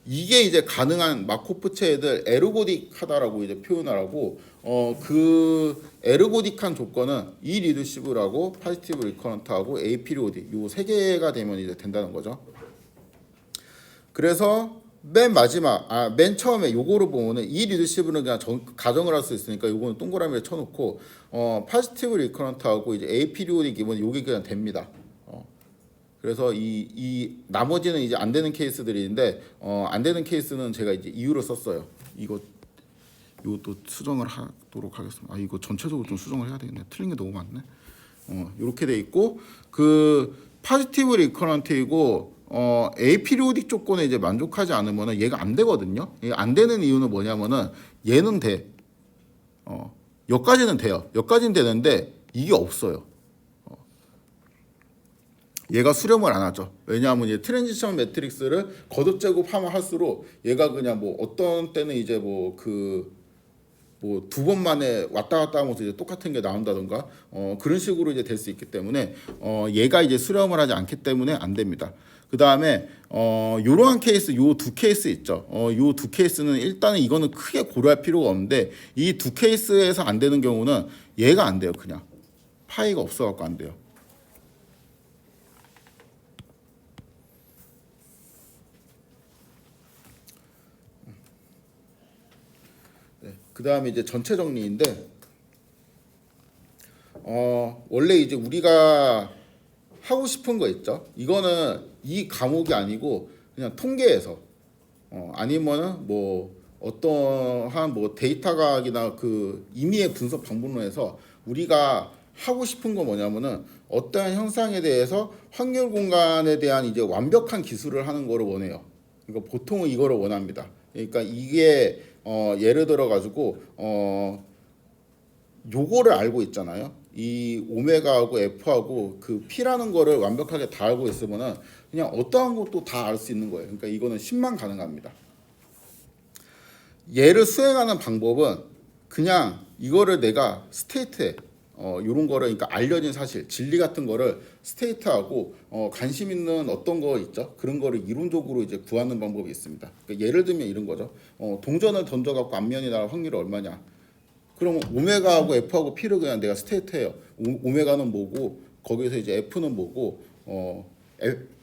이게 이제 가능한 마코프체애들 에르고딕하다라고 이제 표현을 하고 그 에르고딕한 조건은 이 리더시브라고 포지티브 리커런트하고 에이피리오딕 요 세 개가 되면 이제 된다는 거죠. 그래서 맨 마지막 맨 처음에 요거를 보면은 이 리더시브는 그냥 가정을 할 수 있으니까 요거는 동그라미에 쳐놓고 포지티브 리커런트하고 이제 에이피리오딕이면 요게 그냥 됩니다. 그래서 이 나머지는 이제 안 되는 케이스들인데 안 되는 케이스는 제가 이제 이유로 썼어요. 이것도 수정을 하도록 하겠습니다. 이거 전체적으로 좀 수정을 해야 되겠네. 틀린 게 너무 많네. 이렇게 돼 있고 그 포지티브 리커런트이고 에이피리오딕 조건에 이제 만족하지 않으면은 얘가 안 되거든요. 얘가 안 되는 이유는 뭐냐면은 얘는 돼. 여기까지는 돼요. 여기까지는 되는데 이게 없어요. 얘가 수렴을 안 하죠. 왜냐하면 이제 트랜지션 매트릭스를 거듭 제곱하면 할수록 얘가 그냥 뭐 어떤 때는 이제 뭐 두 번 만에 왔다 갔다 하면서 이제 똑같은 게 나온다던가 그런 식으로 이제 될 수 있기 때문에 얘가 이제 수렴을 하지 않기 때문에 안 됩니다. 그 다음에 요러한 케이스, 요 두 케이스 있죠. 요 두 케이스는 일단은 이거는 크게 고려할 필요가 없는데 이 두 케이스에서 안 되는 경우는 얘가 안 돼요. 그냥 파이가 없어갖고 안 돼요. 그 다음에 이제 전체 정리인데 원래 이제 우리가 하고 싶은 거 있죠. 이거는 이 과목이 아니고 그냥 통계에서 아니면은 뭐 어떠한 뭐 데이터 과학이나 그 임의의 분석 방법론에서 우리가 하고 싶은 건 뭐냐면은 어떠한 현상에 대해서 확률 공간에 대한 이제 완벽한 기술을 하는 거를 원해요. 그러니까 보통은 이거를 원합니다. 그러니까 이게 예를 들어 가지고 요거를 알고 있잖아요. 이 오메가하고 F하고 그 P라는 거를 완벽하게 다 알고 있으면은 그냥 어떠한 것도 다 알 수 있는 거예요. 그러니까 이거는 10만 가능합니다. 얘를 수행하는 방법은 그냥 이거를 내가 스테이트에 요런 거를 그러니까 알려진 사실, 진리 같은 거를 스테이트하고 관심 있는 어떤 거 있죠? 그런 거를 이론적으로 이제 구하는 방법이 있습니다. 그러니까 예를 들면 이런 거죠. 동전을 던져 갖고 앞면이 나올 확률이 얼마냐? 그러면 오메가하고 F하고 P를 그냥 내가 스테이트해요. 오메가는 뭐고 거기서 이제 F는 뭐고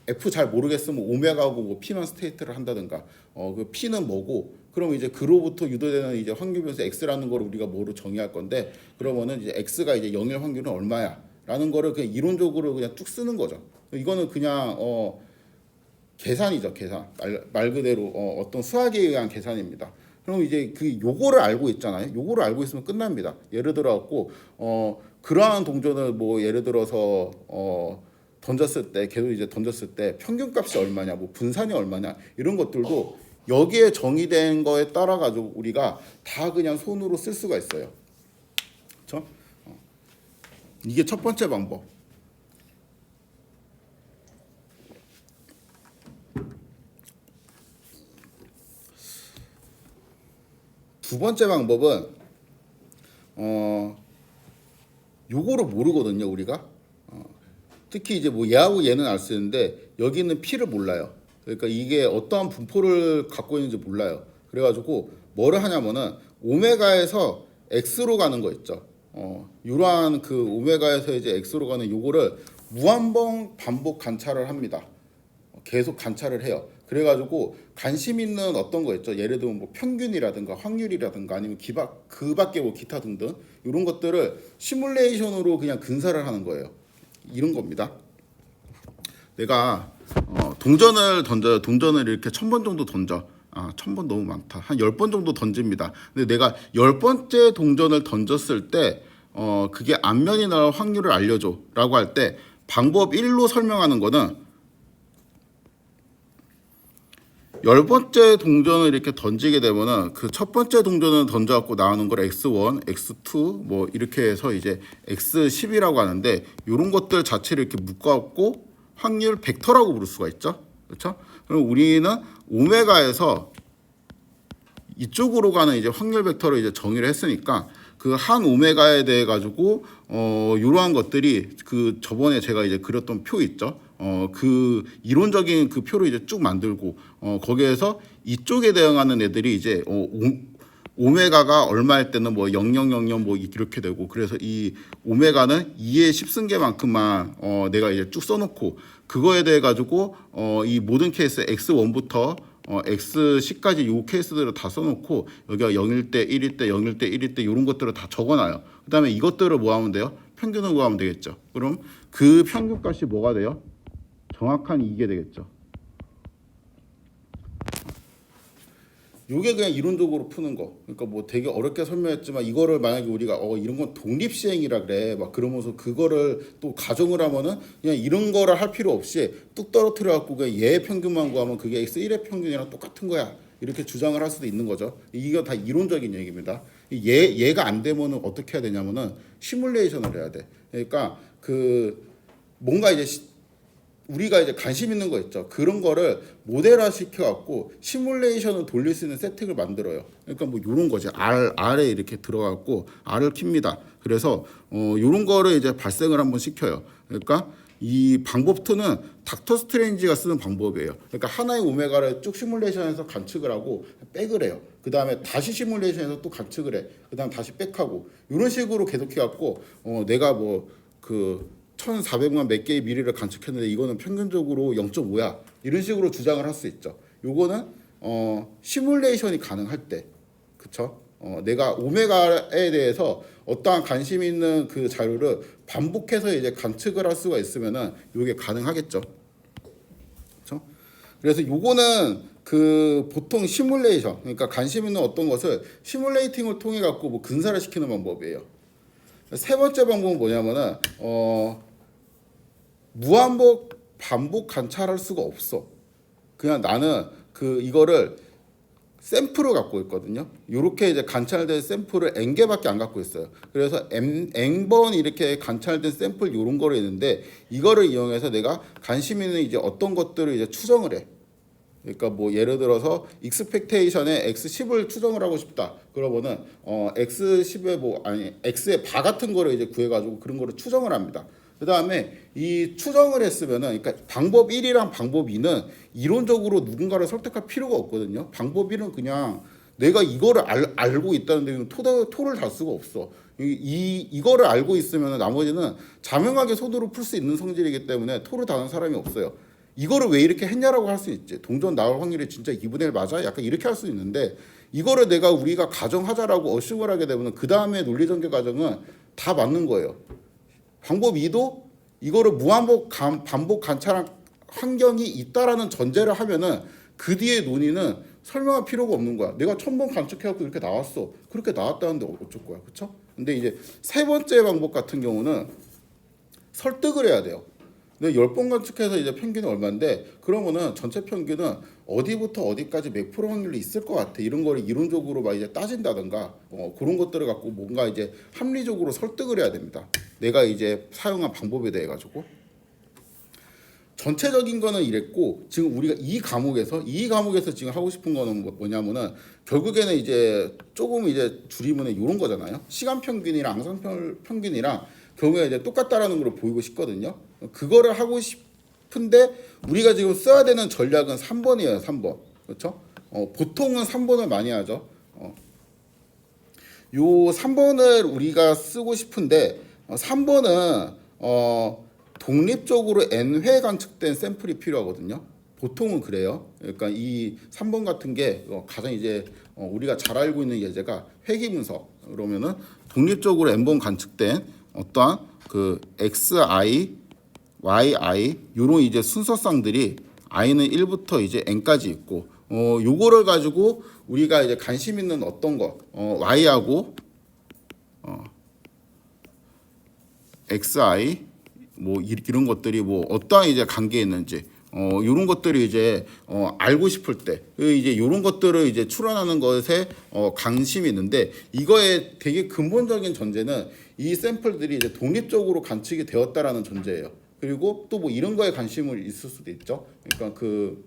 F 잘 모르겠으면 오메가하고 뭐 P만 스테이트를 한다든가 그 P는 뭐고 그럼 이제 그로부터 유도되는 이제 확률 변수 X라는 걸 우리가 뭐로 정의할 건데 그러면은 이제 X가 이제 0일 확률은 얼마야? 라는 거를 그냥 이론적으로 그냥 쭉 쓰는 거죠. 이거는 그냥 계산이죠, 계산. 말 그대로 어떤 수학에 의한 계산입니다. 그럼 이제 그 요거를 알고 있잖아요. 요거를 알고 있으면 끝납니다. 예를 들어 갖고 그러한 동전을 뭐 예를 들어서 던졌을 때 계속 이제 던졌을 때 평균값이 얼마냐, 뭐 분산이 얼마냐 이런 것들도 여기에 정의된 거에 따라 가지고 우리가 다 그냥 손으로 쓸 수가 있어요. 그렇죠? 이게 첫 번째 방법. 두 번째 방법은 요거를 모르거든요, 우리가. 특히 이제 뭐 얘하고 얘는 알 수 있는데 여기는 P를 몰라요. 그러니까 이게 어떠한 분포를 갖고 있는지 몰라요. 그래가지고 뭐를 하냐면은 오메가에서 X로 가는 거 있죠. 이러한 그 오메가에서 이제 X로 가는 요거를 무한번 반복 관찰을 합니다. 계속 관찰을 해요. 그래가지고 관심 있는 어떤 거 있죠. 예를 들면 뭐 평균이라든가 확률이라든가 아니면 그 밖에 뭐 기타 등등 이런 것들을 시뮬레이션으로 그냥 근사를 하는 거예요. 이런 겁니다. 내가 동전을 던져요. 동전을 이렇게 1000번 정도 던져. 1000번 너무 많다. 한 10번 정도 던집니다. 근데 내가 10번째 동전을 던졌을 때 그게 앞면이 나올 확률을 알려줘 라고 할 때 방법 1로 설명하는 거는 10번째 동전을 이렇게 던지게 되면은 그 첫 번째 동전을 던져갖고 나오는 걸 X1, X2 뭐 이렇게 해서 이제 X10이라고 하는데 이런 것들 자체를 이렇게 묶어갖고 확률 벡터라고 부를 수가 있죠. 그렇죠? 그럼 우리는 오메가에서 이쪽으로 가는 이제 확률 벡터를 이제 정의를 했으니까 그 한 오메가에 대해 가지고 이러한 것들이 그 저번에 제가 이제 그렸던 표 있죠. 그 이론적인 그 표를 이제 쭉 만들고 거기에서 이쪽에 대응하는 애들이 이제 오메가가 얼마일 때는 뭐 0000 뭐 이렇게 되고 그래서 이 오메가는 2의 10승계만큼만 내가 이제 쭉 써놓고 그거에 대해 가지고 이 모든 케이스 X1부터 X10까지 요 케이스들을 다 써놓고 여기가 0일 때 1일 때 0일 때 1일 때 이런 것들을 다 적어놔요. 그 다음에 이것들을 뭐 하면 돼요? 평균을 구하면 되겠죠. 그럼 그 평균값이 뭐가 돼요? 정확한 이게 되겠죠. 요게 그냥 이론적으로 푸는 거. 그러니까 뭐 되게 어렵게 설명했지만 이거를 만약에 우리가 이런 건 독립시행이라 그래. 막 그러면서 그거를 또 가정을 하면은 그냥 이런 거를 할 필요 없이 뚝 떨어뜨려 갖고 그냥 얘의 평균만 구하면 그게 X1의 평균이랑 똑같은 거야. 이렇게 주장을 할 수도 있는 거죠. 이거 다 이론적인 얘기입니다. 얘가 안 되면은 어떻게 해야 되냐면은 시뮬레이션을 해야 돼. 그러니까 그 뭔가 이제 우리가 이제 관심 있는 거 있죠. 그런 거를 모델화 시켜갖고 시뮬레이션을 돌릴 수 있는 세팅을 만들어요. 그러니까 뭐 이런 거지. R에 이렇게 들어가고 R을 킵니다. 그래서 이런 거를 이제 발생을 한번 시켜요. 그러니까 이 방법 2는 닥터 스트레인지가 쓰는 방법이에요. 그러니까 하나의 오메가를 쭉 시뮬레이션해서 관측을 하고 백을 해요. 그 다음에 다시 시뮬레이션해서 또 관측을 해. 그 다음 다시 백하고 이런 식으로 계속해갖고 내가 뭐그 1400만 몇 개의 미리를 관측했는데 이거는 평균적으로 0.5야 이런 식으로 주장을 할 수 있죠. 요거는 시뮬레이션이 가능할 때 그쵸? 내가 오메가에 대해서 어떠한 관심 있는 그 자료를 반복해서 이제 관측을 할 수가 있으면은 요게 가능하겠죠. 그쵸? 그래서 요거는 그 보통 시뮬레이션, 그러니까 관심 있는 어떤 것을 시뮬레이팅을 통해 갖고 뭐 근사를 시키는 방법이에요. 세 번째 방법은 뭐냐면은 반복 관찰할 수가 없어. 그냥 나는 그 이거를 샘플을 갖고 있거든요. 이렇게 이제 관찰된 샘플을 N개밖에 안 갖고 있어요. 그래서 N번 이렇게 관찰된 샘플 이런 거를 있는데 이거를 이용해서 내가 관심 있는 이제 어떤 것들을 이제 추정을 해. 그러니까 뭐 예를 들어서 익스펙테이션에 x10을 추정을 하고 싶다. 그러면은 x10의 뭐 아니 x의 바 같은 거를 이제 구해 가지고 그런 거를 추정을 합니다. 그다음에 이 추정을 했으면은 그러니까 방법 1이랑 방법 2는 이론적으로 누군가를 설득할 필요가 없거든요. 방법 1은 그냥 내가 이거를 알고 있다는데 토를 달 수가 없어. 이거를 알고 있으면 나머지는 자명하게 소도로 풀 수 있는 성질이기 때문에 토를 다는 사람이 없어요. 이거를 왜 이렇게 했냐라고 할 수 있지. 동전 나올 확률이 진짜 2분의 1 맞아? 약간 이렇게 할 수 있는데 이거를 우리가 가정하자라고 어식을 하게 되면 그 다음에 논리전개 과정은 다 맞는 거예요. 방법 2도 이거를 반복 관찰한 환경이 있다라는 전제를 하면은 그 뒤에 논의는 설명할 필요가 없는 거야. 내가 1000번 관측해갖고 이렇게 나왔어. 그렇게 나왔다는데 어쩔 거야, 그렇죠? 근데 이제 세 번째 방법 같은 경우는 설득을 해야 돼요. 근데 10번 관측해서 이제 평균이 얼마인데 그러면은 전체 평균은 어디부터 어디까지 몇 프로 확률이 있을 것 같아. 이런 거를 이론적으로 막 이제 따진다든가 그런 것들을 갖고 뭔가 이제 합리적으로 설득을 해야 됩니다. 내가 이제 사용한 방법에 대해 가지고 전체적인 거는 이랬고 지금 우리가 이 과목에서 지금 하고 싶은 거는 뭐냐면은 결국에는 이제 조금 이제 줄이면 이런 거잖아요. 시간 평균이랑 항상 평균이랑 경우에 이제 똑같다라는 걸 보이고 싶거든요. 그거를 하고 싶은데 우리가 지금 써야 되는 전략은 3번이에요. 3번. 그렇죠? 보통은 3번을 많이 하죠. 요 3번을 우리가 쓰고 싶은데 3번은 독립적으로 N회 관측된 샘플이 필요하거든요. 보통은 그래요. 그러니까 이 3번 같은 게 가장 이제 우리가 잘 알고 있는 예제가 회귀 분석. 그러면은 독립적으로 N번 관측된 어떠한 그 XI, YI 요런 이제 순서쌍들이 I는 1부터 이제 N까지 있고 요거를 가지고 우리가 이제 관심 있는 어떤 거 Y하고 XI 뭐 이런 것들이 뭐 어떠한 이제 관계에 있는지 이런 것들이 이제 알고 싶을 때 이제 이런 것들을 이제 추론하는 것에 관심이 있는데 이거의 되게 근본적인 전제는 이 샘플들이 이제 독립적으로 관측이 되었다라는 전제예요. 그리고 또 뭐 이런 거에 관심을 있을 수도 있죠. 그러니까 그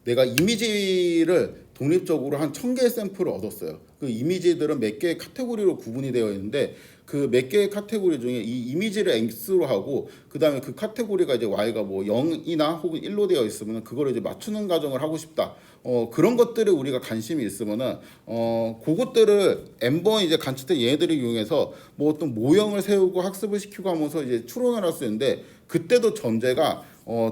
내가 이미지를 독립적으로 한 1000개의 샘플을 얻었어요. 그 이미지들은 몇 개의 카테고리로 구분이 되어 있는데 그 몇 개의 카테고리 중에 이 이미지를 X로 하고 그 다음에 그 카테고리가 이제 Y가 뭐 0이나 혹은 1로 되어 있으면 그거를 이제 맞추는 과정을 하고 싶다. 그런 것들에 우리가 관심이 있으면은 그것들을 N번 이제 관측된 얘네들을 이용해서 뭐 어떤 모형을 세우고 학습을 시키고 하면서 이제 추론을 할 수 있는데 그때도 전제가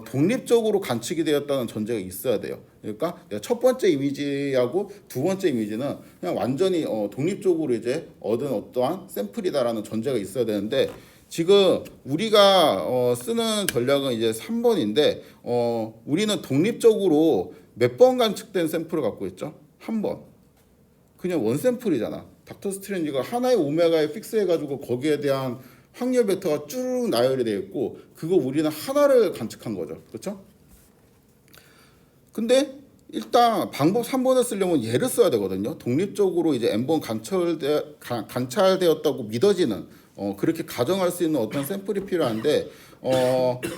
독립적으로 관측이 되었다는 전제가 있어야 돼요. 그러니까 첫 번째 이미지하고 두 번째 이미지는 그냥 완전히 독립적으로 이제 얻은 어떠한 샘플이다라는 전제가 있어야 되는데 지금 우리가 쓰는 전략은 이제 3번인데 우리는 독립적으로 몇 번 관측된 샘플을 갖고 있죠? 한 번. 그냥 원 샘플이잖아. 닥터 스트레인지가 하나의 오메가에 픽스해가지고 거기에 대한 확률 벡터가 쭉 나열이 되어 있고 그거 우리는 하나를 관측한 거죠. 그렇죠? 근데 일단 방법 3번을 쓰려면 얘를 써야 되거든요. 독립적으로 이제 N번 관찰되었다고 믿어지는 그렇게 가정할 수 있는 어떤 샘플이 필요한데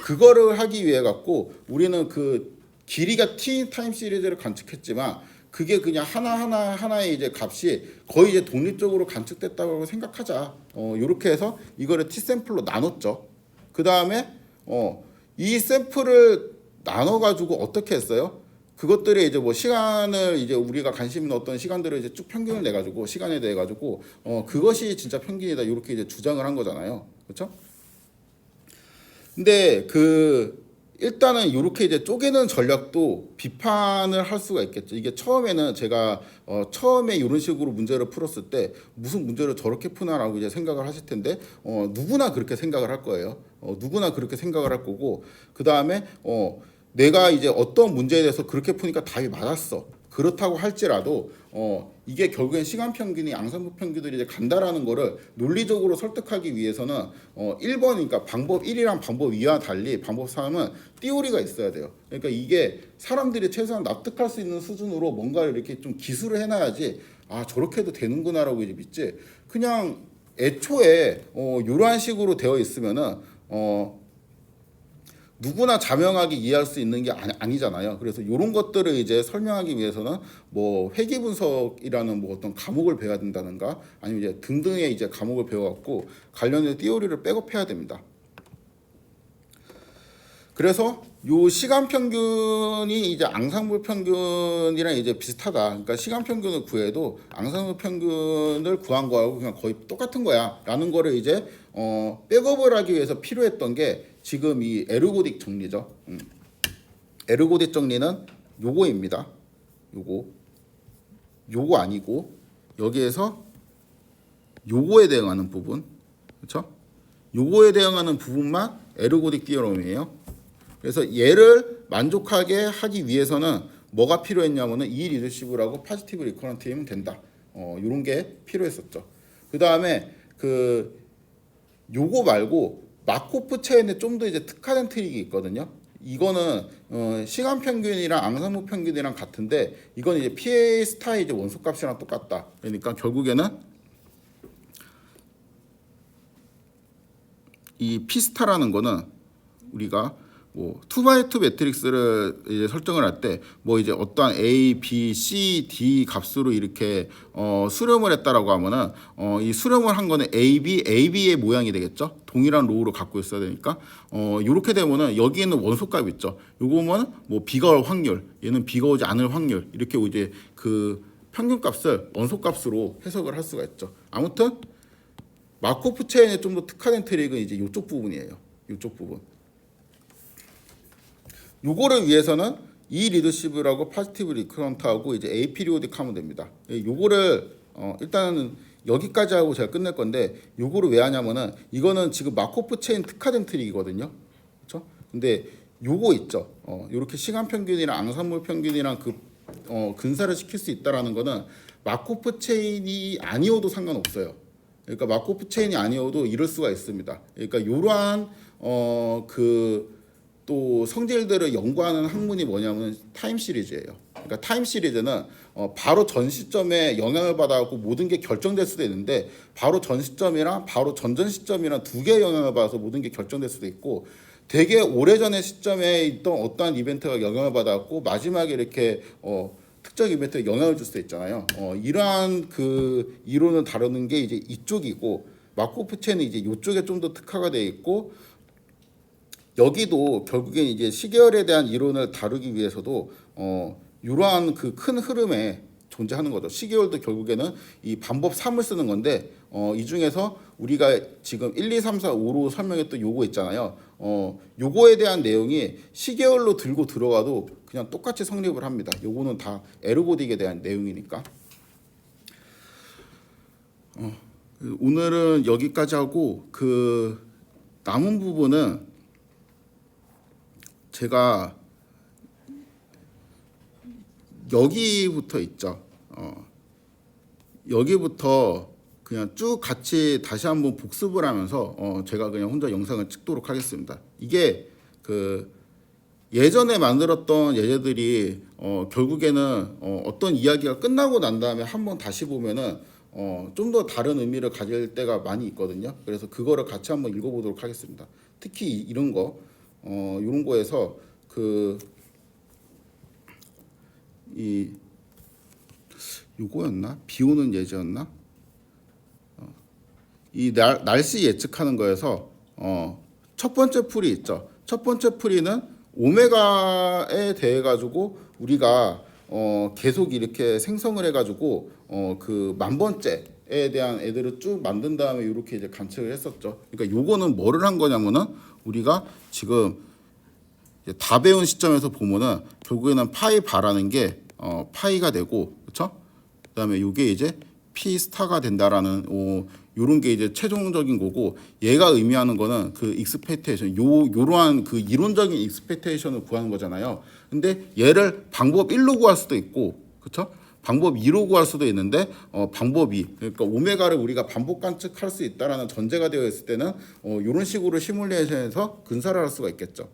그거를 하기 위해 갖고 우리는 그 길이가 T 타임 시리즈를 관측했지만 그게 그냥 하나의 이제 값이 거의 이제 독립적으로 관측됐다고 생각하자. 요렇게 해서 이거를 T 샘플로 나눴죠. 그 다음에 이 샘플을 나눠 가지고 어떻게 했어요? 그것들이 이제 뭐 시간을 이제 우리가 관심 있는 어떤 시간들을 이제 쭉 평균을 내 가지고 시간에 대해 가지고 그것이 진짜 평균이다. 이렇게 이제 주장을 한 거잖아요. 그렇죠? 근데 일단은 이렇게 이제 쪼개는 전략도 비판을 할 수가 있겠죠. 이게 처음에는 제가 처음에 이런 식으로 문제를 풀었을 때 무슨 문제를 저렇게 푸나라고 이제 생각을 하실 텐데 누구나 그렇게 생각을 할 거예요. 누구나 그렇게 생각을 할 거고 그 다음에 내가 이제 어떤 문제에 대해서 그렇게 푸니까 답이 맞았어. 그렇다고 할지라도 이게 결국엔 시간 평균이 양상부 평균들이 이제 간다라는 거를 논리적으로 설득하기 위해서는 1번 그러니까 방법 1이랑 방법 2와 달리 방법 3은 띠오리가 있어야 돼요. 그러니까 이게 사람들이 최소한 납득할 수 있는 수준으로 뭔가를 이렇게 좀 기술을 해놔야지 아 저렇게 해도 되는구나라고 이제 믿지. 그냥 애초에 이러한 식으로 되어 있으면은 누구나 자명하게 이해할 수 있는 게 아니잖아요. 그래서 이런 것들을 이제 설명하기 위해서는 뭐 회귀 분석이라는 뭐 어떤 과목을 배워야 된다든가 아니면 이제 등등의 이제 과목을 배워갖고 관련된 띠오리를 백업해야 됩니다. 그래서 요 시간 평균이 이제 앙상블 평균이랑 이제 비슷하다. 그러니까 시간 평균을 구해도 앙상블 평균을 구한 거하고 그냥 거의 똑같은 거야라는 거를 이제 백업을 하기 위해서 필요했던 게 지금 이 에르고딕 정리죠. 에르고딕 정리는 요거입니다. 요거 아니고 여기에서 요거에 대응하는 부분, 그렇죠? 요거에 대응하는 부분만 에르고딕 디어럼이에요. 그래서 얘를 만족하게 하기 위해서는 뭐가 필요했냐면은 이 리더시브라고 파지티브 리커런트이면 된다. 요런 게 필요했었죠. 그 다음에 요거 말고 마코프 체인에 좀 더 이제 특화된 트릭이 있거든요. 이거는 시간 평균이랑 앙상블 평균이랑 같은데 이건 이제 PA 스타의 이제 원소값이랑 똑같다. 그러니까 결국에는 이 P스타라는 거는 우리가 뭐 2x2 매트릭스를 이제 설정을 할 때 뭐 이제 어떠한 A, B, C, D 값으로 이렇게 수렴을 했다라고 하면은 이 수렴을 한 거는 AB의 모양이 되겠죠. 동일한 로우로 갖고 있어야 되니까 이렇게 되면은 여기에는 원소값 있죠. 요거는 뭐 B가 올 확률, 얘는 B가 오지 않을 확률 이렇게 이제 그 평균값을 원소값으로 해석을 할 수가 있죠. 아무튼 마코프 체인에 좀 더 특화된 트릭은 이제 이쪽 부분이에요. 이쪽 부분. 요거를 위해서는 이 리더시브라고 파지티브 리커런트하고 이제 A 피리오딕 하면 됩니다. 요거를 일단은 여기까지 하고 제가 끝낼 건데 요거를 왜 하냐면은 이거는 지금 마코프 체인 특화된 트릭이거든요. 그렇죠? 근데 요거 있죠. 요렇게 시간 평균이랑 앙상블 평균이랑 근사를 시킬 수 있다라는 거는 마코프 체인이 아니어도 상관없어요. 그러니까 마코프 체인이 아니어도 이럴 수가 있습니다. 그러니까 요러한 또 성질들을 연구하는 학문이 뭐냐면 타임 시리즈예요. 그러니까 타임 시리즈는 바로 전 시점에 영향을 받아갖고 모든 게 결정될 수도 있는데 바로 전 시점이랑 바로 전전 시점이랑 두 개의 영향을 받아서 모든 게 결정될 수도 있고 되게 오래전의 시점에 있던 어떠한 이벤트가 영향을 받아갖고 마지막에 이렇게 특정 이벤트에 영향을 줄 수도 있잖아요. 이러한 이론을 다루는 게 이제 이쪽이고 마코프 체인은 이제 이쪽에 좀 더 특화가 되어 있고 여기도 결국엔 이제 시계열에 대한 이론을 다루기 위해서도 이러한 큰 흐름에 존재하는 거죠. 시계열도 결국에는 이 방법 3을 쓰는 건데 이 중에서 우리가 지금 1, 2, 3, 4, 5로 설명했던 요거 있잖아요. 요거에 대한 내용이 시계열로 들고 들어가도 그냥 똑같이 성립을 합니다. 요거는 다 에르고딕에 대한 내용이니까. 오늘은 여기까지 하고 남은 부분은 제가 여기부터 있죠. 여기부터 그냥 쭉 같이 다시 한번 복습을 하면서 제가 그냥 혼자 영상을 찍도록 하겠습니다. 이게 예전에 만들었던 예제들이 결국에는 어떤 이야기가 끝나고 난 다음에 한번 다시 보면은 좀 더 다른 의미를 가질 때가 많이 있거든요. 그래서 그거를 같이 한번 읽어보도록 하겠습니다. 특히 이런 거에서 요거였나? 비 오는 예제였나? 이 날씨 예측하는 거에서 첫 번째 풀이 있죠. 첫 번째 풀이는 오메가에 대해 가지고 우리가 계속 이렇게 생성을 해가지고 만 번째에 대한 애들을 쭉 만든 다음에 이렇게 이제 관측을 했었죠. 그러니까 요거는 뭐를 한 거냐면은 우리가 지금 다 배운 시점에서 보면은 결국에는 파이 바라는 게 파이가 되고, 그렇죠? 그다음에 요게 이제 P 스타가 된다라는 요런 게 이제 최종적인 거고, 얘가 의미하는 거는 그 익스펙테이션, 요러한 그 이론적인 익스펙테이션을 구하는 거잖아요. 근데 얘를 방법 1로 구할 수도 있고, 그렇죠? 방법 2로 구할 수도 있는데 방법 2, 그러니까 오메가를 우리가 반복 관측할 수 있다라는 전제가 되어 있을 때는 이런 식으로 시뮬레이션에서 근사를 할 수가 있겠죠.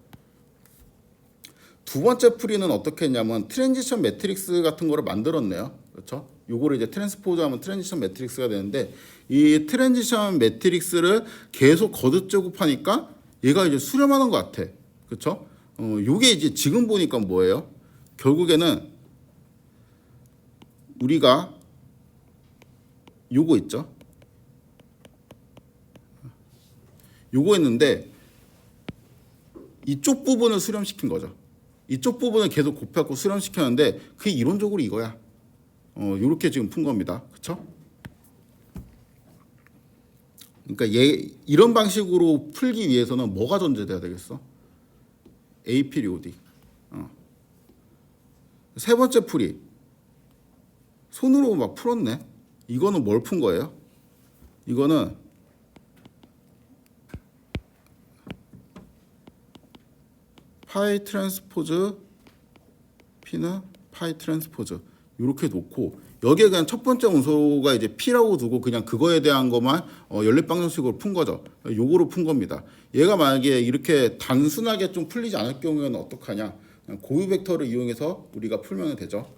두 번째 풀이는 어떻게 했냐면 트랜지션 매트릭스 같은 거를 만들었네요. 그렇죠? 요거를 이제 트랜스포즈하면 트랜지션 매트릭스가 되는데, 이 트랜지션 매트릭스를 계속 거듭제곱하니까 얘가 이제 수렴하는 것 같아. 그렇죠? 요게 이제 지금 보니까 뭐예요? 결국에는 우리가 요거 있죠? 요거 했는데 이쪽 부분을 수렴시킨 거죠. 이쪽 부분을 계속 곱해갖고 수렴시켰는데 그게 이론적으로 이거야. 요렇게 지금 푼 겁니다. 그쵸? 그러니까 이런 방식으로 풀기 위해서는 뭐가 전제돼야 되겠어? A 피리오디. 세 번째 풀이. 손으로 막 풀었네. 이거는 뭘 푼 거예요? 이거는 파이 트랜스포즈 P는 파이 트랜스포즈 이렇게 놓고, 여기에 그냥 첫 번째 원소가 이제 P라고 두고 그냥 그거에 대한 것만 연립방정식으로 푼 거죠. 요거로 푼 겁니다. 얘가 만약에 이렇게 단순하게 좀 풀리지 않을 경우에는 어떡하냐? 그냥 고유 벡터를 이용해서 우리가 풀면 되죠.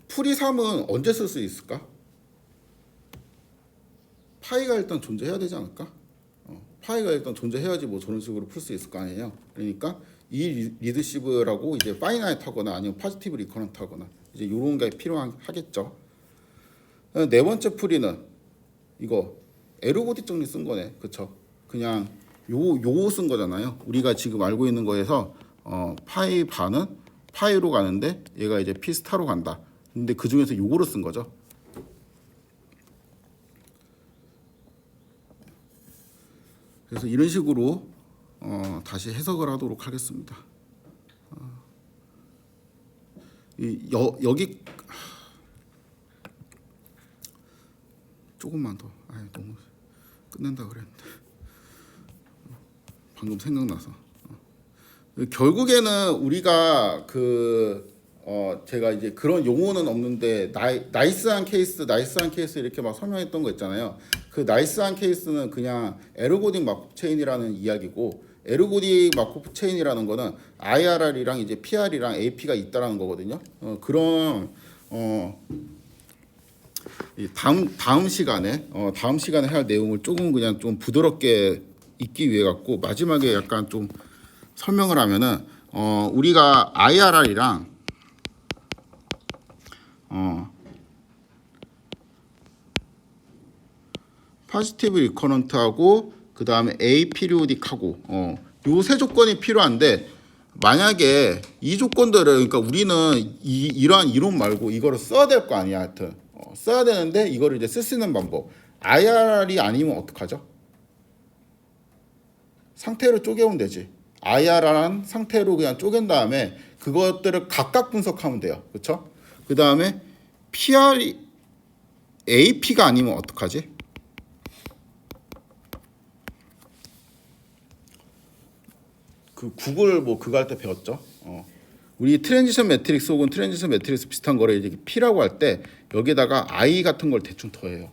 풀이 3은 언제 쓸 수 있을까? 파이가 일단 존재해야 되지 않을까? 파이가 일단 존재해야지 뭐 저런 식으로 풀 수 있을 거 아니에요. 그러니까 이 리드시브라고 이제 파이나이트하거나 아니면 파지티브 리커런트하거나 이제 요런 게 필요하겠죠. 네 번째 풀이는 이거 에르고딕 정리 쓴 거네. 그쵸? 그냥 요거 쓴 거잖아요. 우리가 지금 알고 있는 거에서 파이 반은 파이로 가는데 얘가 이제 피 스타로 간다. 근데 그 중에서 요거를 쓴 거죠. 그래서 이런 식으로 다시 해석을 하도록 하겠습니다. 여기 조금만 더. 너무 끝낸다 그랬는데 방금 생각나서. 결국에는 우리가 제가 이제 그런 용어는 없는데 나이스한 케이스 이렇게 막 설명했던 거 있잖아요. 그 나이스한 케이스는 그냥 에르고딕 마코프 체인이라는 이야기고, 에르고딕 마코프 체인이라는 거는 IRR이랑 이제 PR이랑 AP가 있다라는 거거든요. 그런 다음 시간에 할 내용을 조금 그냥 좀 부드럽게 읽기 위해 갖고 마지막에 약간 좀 설명을 하면은 우리가 IRR이랑 파지티브 리커런트하고 그 다음에 A 피리오딕하고 요 세 조건이 필요한데, 만약에 이 조건들을, 그러니까 우리는 이러한 이론 말고 이거를 써야 될 거 아니야. 하여튼 써야 되는데 이거를 이제 쓸 수 있는 방법, IRR이 아니면 어떡하죠? 상태로 쪼개면 되지. IRR한 상태로 그냥 쪼갠 다음에 그것들을 각각 분석하면 돼요. 그렇죠? 그 다음에 PR이 AP가 아니면 어떡하지? 그 구글 뭐 그거 할 때 배웠죠. 우리 트랜지션 매트릭스 혹은 트랜지션 매트릭스 비슷한 거를 이제 P라고 할 때 여기다가 I 같은 걸 대충 더해요.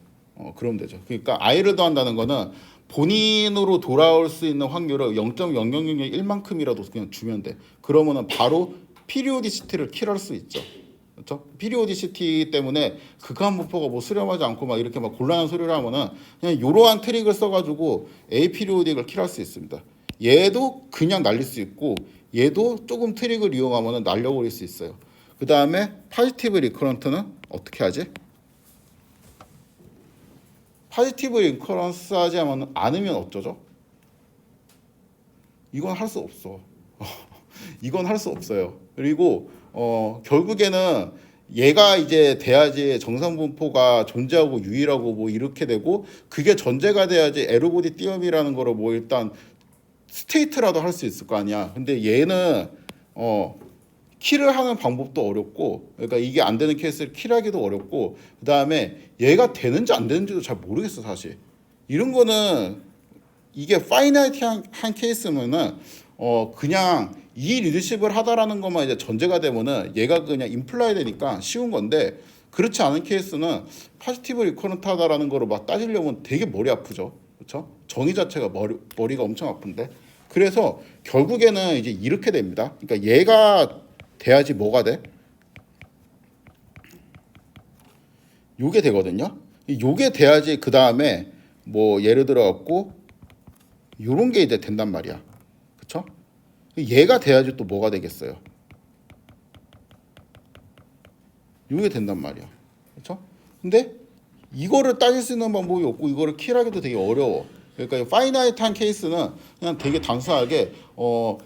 그러면 되죠. 그러니까 I를 더한다는 거는 본인으로 돌아올 수 있는 확률을 0.0001만큼이라도 그냥 주면 돼. 그러면은 바로 피리오디시티를 킬할 수 있죠. 그렇죠? 피리오디시티 때문에 극한분포가 뭐 수렴하지 않고 막 이렇게 막 곤란한 소리를 하면은 그냥 이러한 트릭을 써가지고 A 피리오딕을 킬할 수 있습니다. 얘도 그냥 날릴 수 있고 얘도 조금 트릭을 이용하면은 날려버릴 수 있어요. 그 다음에 파지티브 리커런트는 어떻게 하지? 파지티브 리커런스 하지 않으면 어쩌죠? 이건 할 수 없어. 이건 할 수 없어요. 그리고 결국에는 얘가 이제 돼야지 정상분포가 존재하고 유일하고 뭐 이렇게 되고, 그게 전제가 돼야지 에르고딕 띄엄이라는 거를 뭐 일단 스테이트라도 할 수 있을 거 아니야. 근데 얘는 키를 하는 방법도 어렵고, 그러니까 이게 안 되는 케이스를 키하기도 어렵고, 그 다음에 얘가 되는지 안 되는지도 잘 모르겠어 사실. 이런 거는 이게 파이나이트한 케이스면은 그냥 이 리더십을 하다라는 것만 이제 전제가 되면은 얘가 그냥 임플라이 되니까 쉬운 건데, 그렇지 않은 케이스는 파지티브 리커런트 하다라는 거로 막 따지려면 되게 머리 아프죠. 그렇죠? 정의 자체가 머리가 엄청 아픈데. 그래서 결국에는 이제 이렇게 됩니다. 그러니까 얘가 돼야지 뭐가 돼? 요게 되거든요. 요게 돼야지 그 다음에 뭐 예를 들어 갖고 요런 게 이제 된단 말이야. 그쵸? 얘가 돼야지 또 뭐가 되겠어요. 요게 된단 말이야. 그쵸? 근데 이거를 따질 수 있는 방법이 없고 이거를 킬하기도 되게 어려워. 그러니까 파이나이트한 케이스는 그냥 되게 단순하게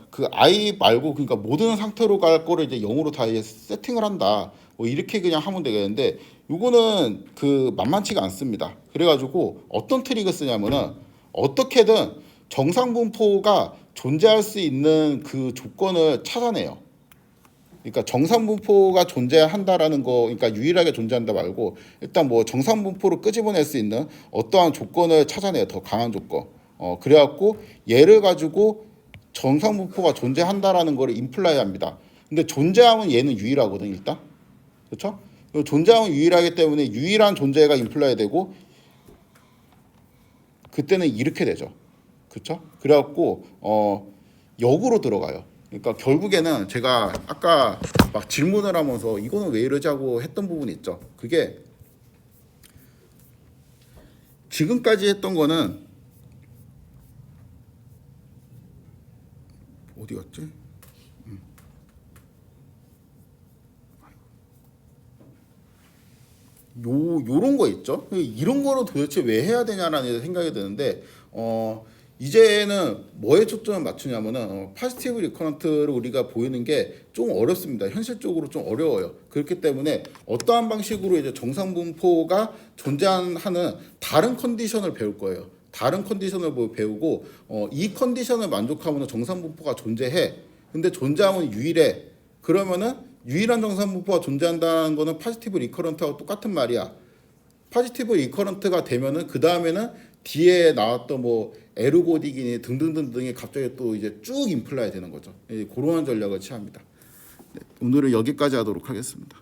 그 I 말고 그러니까 모든 상태로 갈 거를 이제 0으로 다 이제 세팅을 한다. 뭐 이렇게 그냥 하면 되겠는데 요거는 그 만만치가 않습니다. 그래가지고 어떤 트릭을 쓰냐면은 어떻게든 정상분포가 존재할 수 있는 그 조건을 찾아내요. 그러니까 정상분포가 존재한다라는 거, 그러니까 유일하게 존재한다 말고 일단 뭐 정상분포를 끄집어낼 수 있는 어떠한 조건을 찾아내요. 더 강한 조건. 그래갖고 얘를 가지고 정상분포가 존재한다라는 거를 임플라이합니다. 근데 존재하면 얘는 유일하거든 일단. 그렇죠? 존재하면 유일하기 때문에 유일한 존재가 임플라이 되고 그때는 이렇게 되죠. 그렇죠? 그래갖고 역으로 들어가요. 그러니까 결국에는 제가 아까 막 질문을 하면서 이거는 왜 이러지 하고 했던 부분이 있죠. 그게 지금까지 했던 거는 어디 갔지? 요런 거 있죠. 이런 거를 도대체 왜 해야 되냐라는 생각이 드는데 이제는 뭐에 초점을 맞추냐면은 파지티브 리커런트를 우리가 보이는 게 좀 어렵습니다. 현실적으로 좀 어려워요. 그렇기 때문에 어떠한 방식으로 이제 정상분포가 존재하는 다른 컨디션을 배울 거예요. 다른 컨디션을 배우고 이 컨디션을 만족하면 정상분포가 존재해. 근데 존재하면 유일해. 그러면은 유일한 정상분포가 존재한다는 거는 파지티브 리커런트하고 똑같은 말이야. 파지티브 리커런트가 되면은 그 다음에는 뒤에 나왔던 뭐 에르고딕이니 등등등등이 갑자기 또 이제 쭉 임플라이 되는 거죠. 그런 전략을 취합니다. 네, 오늘은 여기까지 하도록 하겠습니다.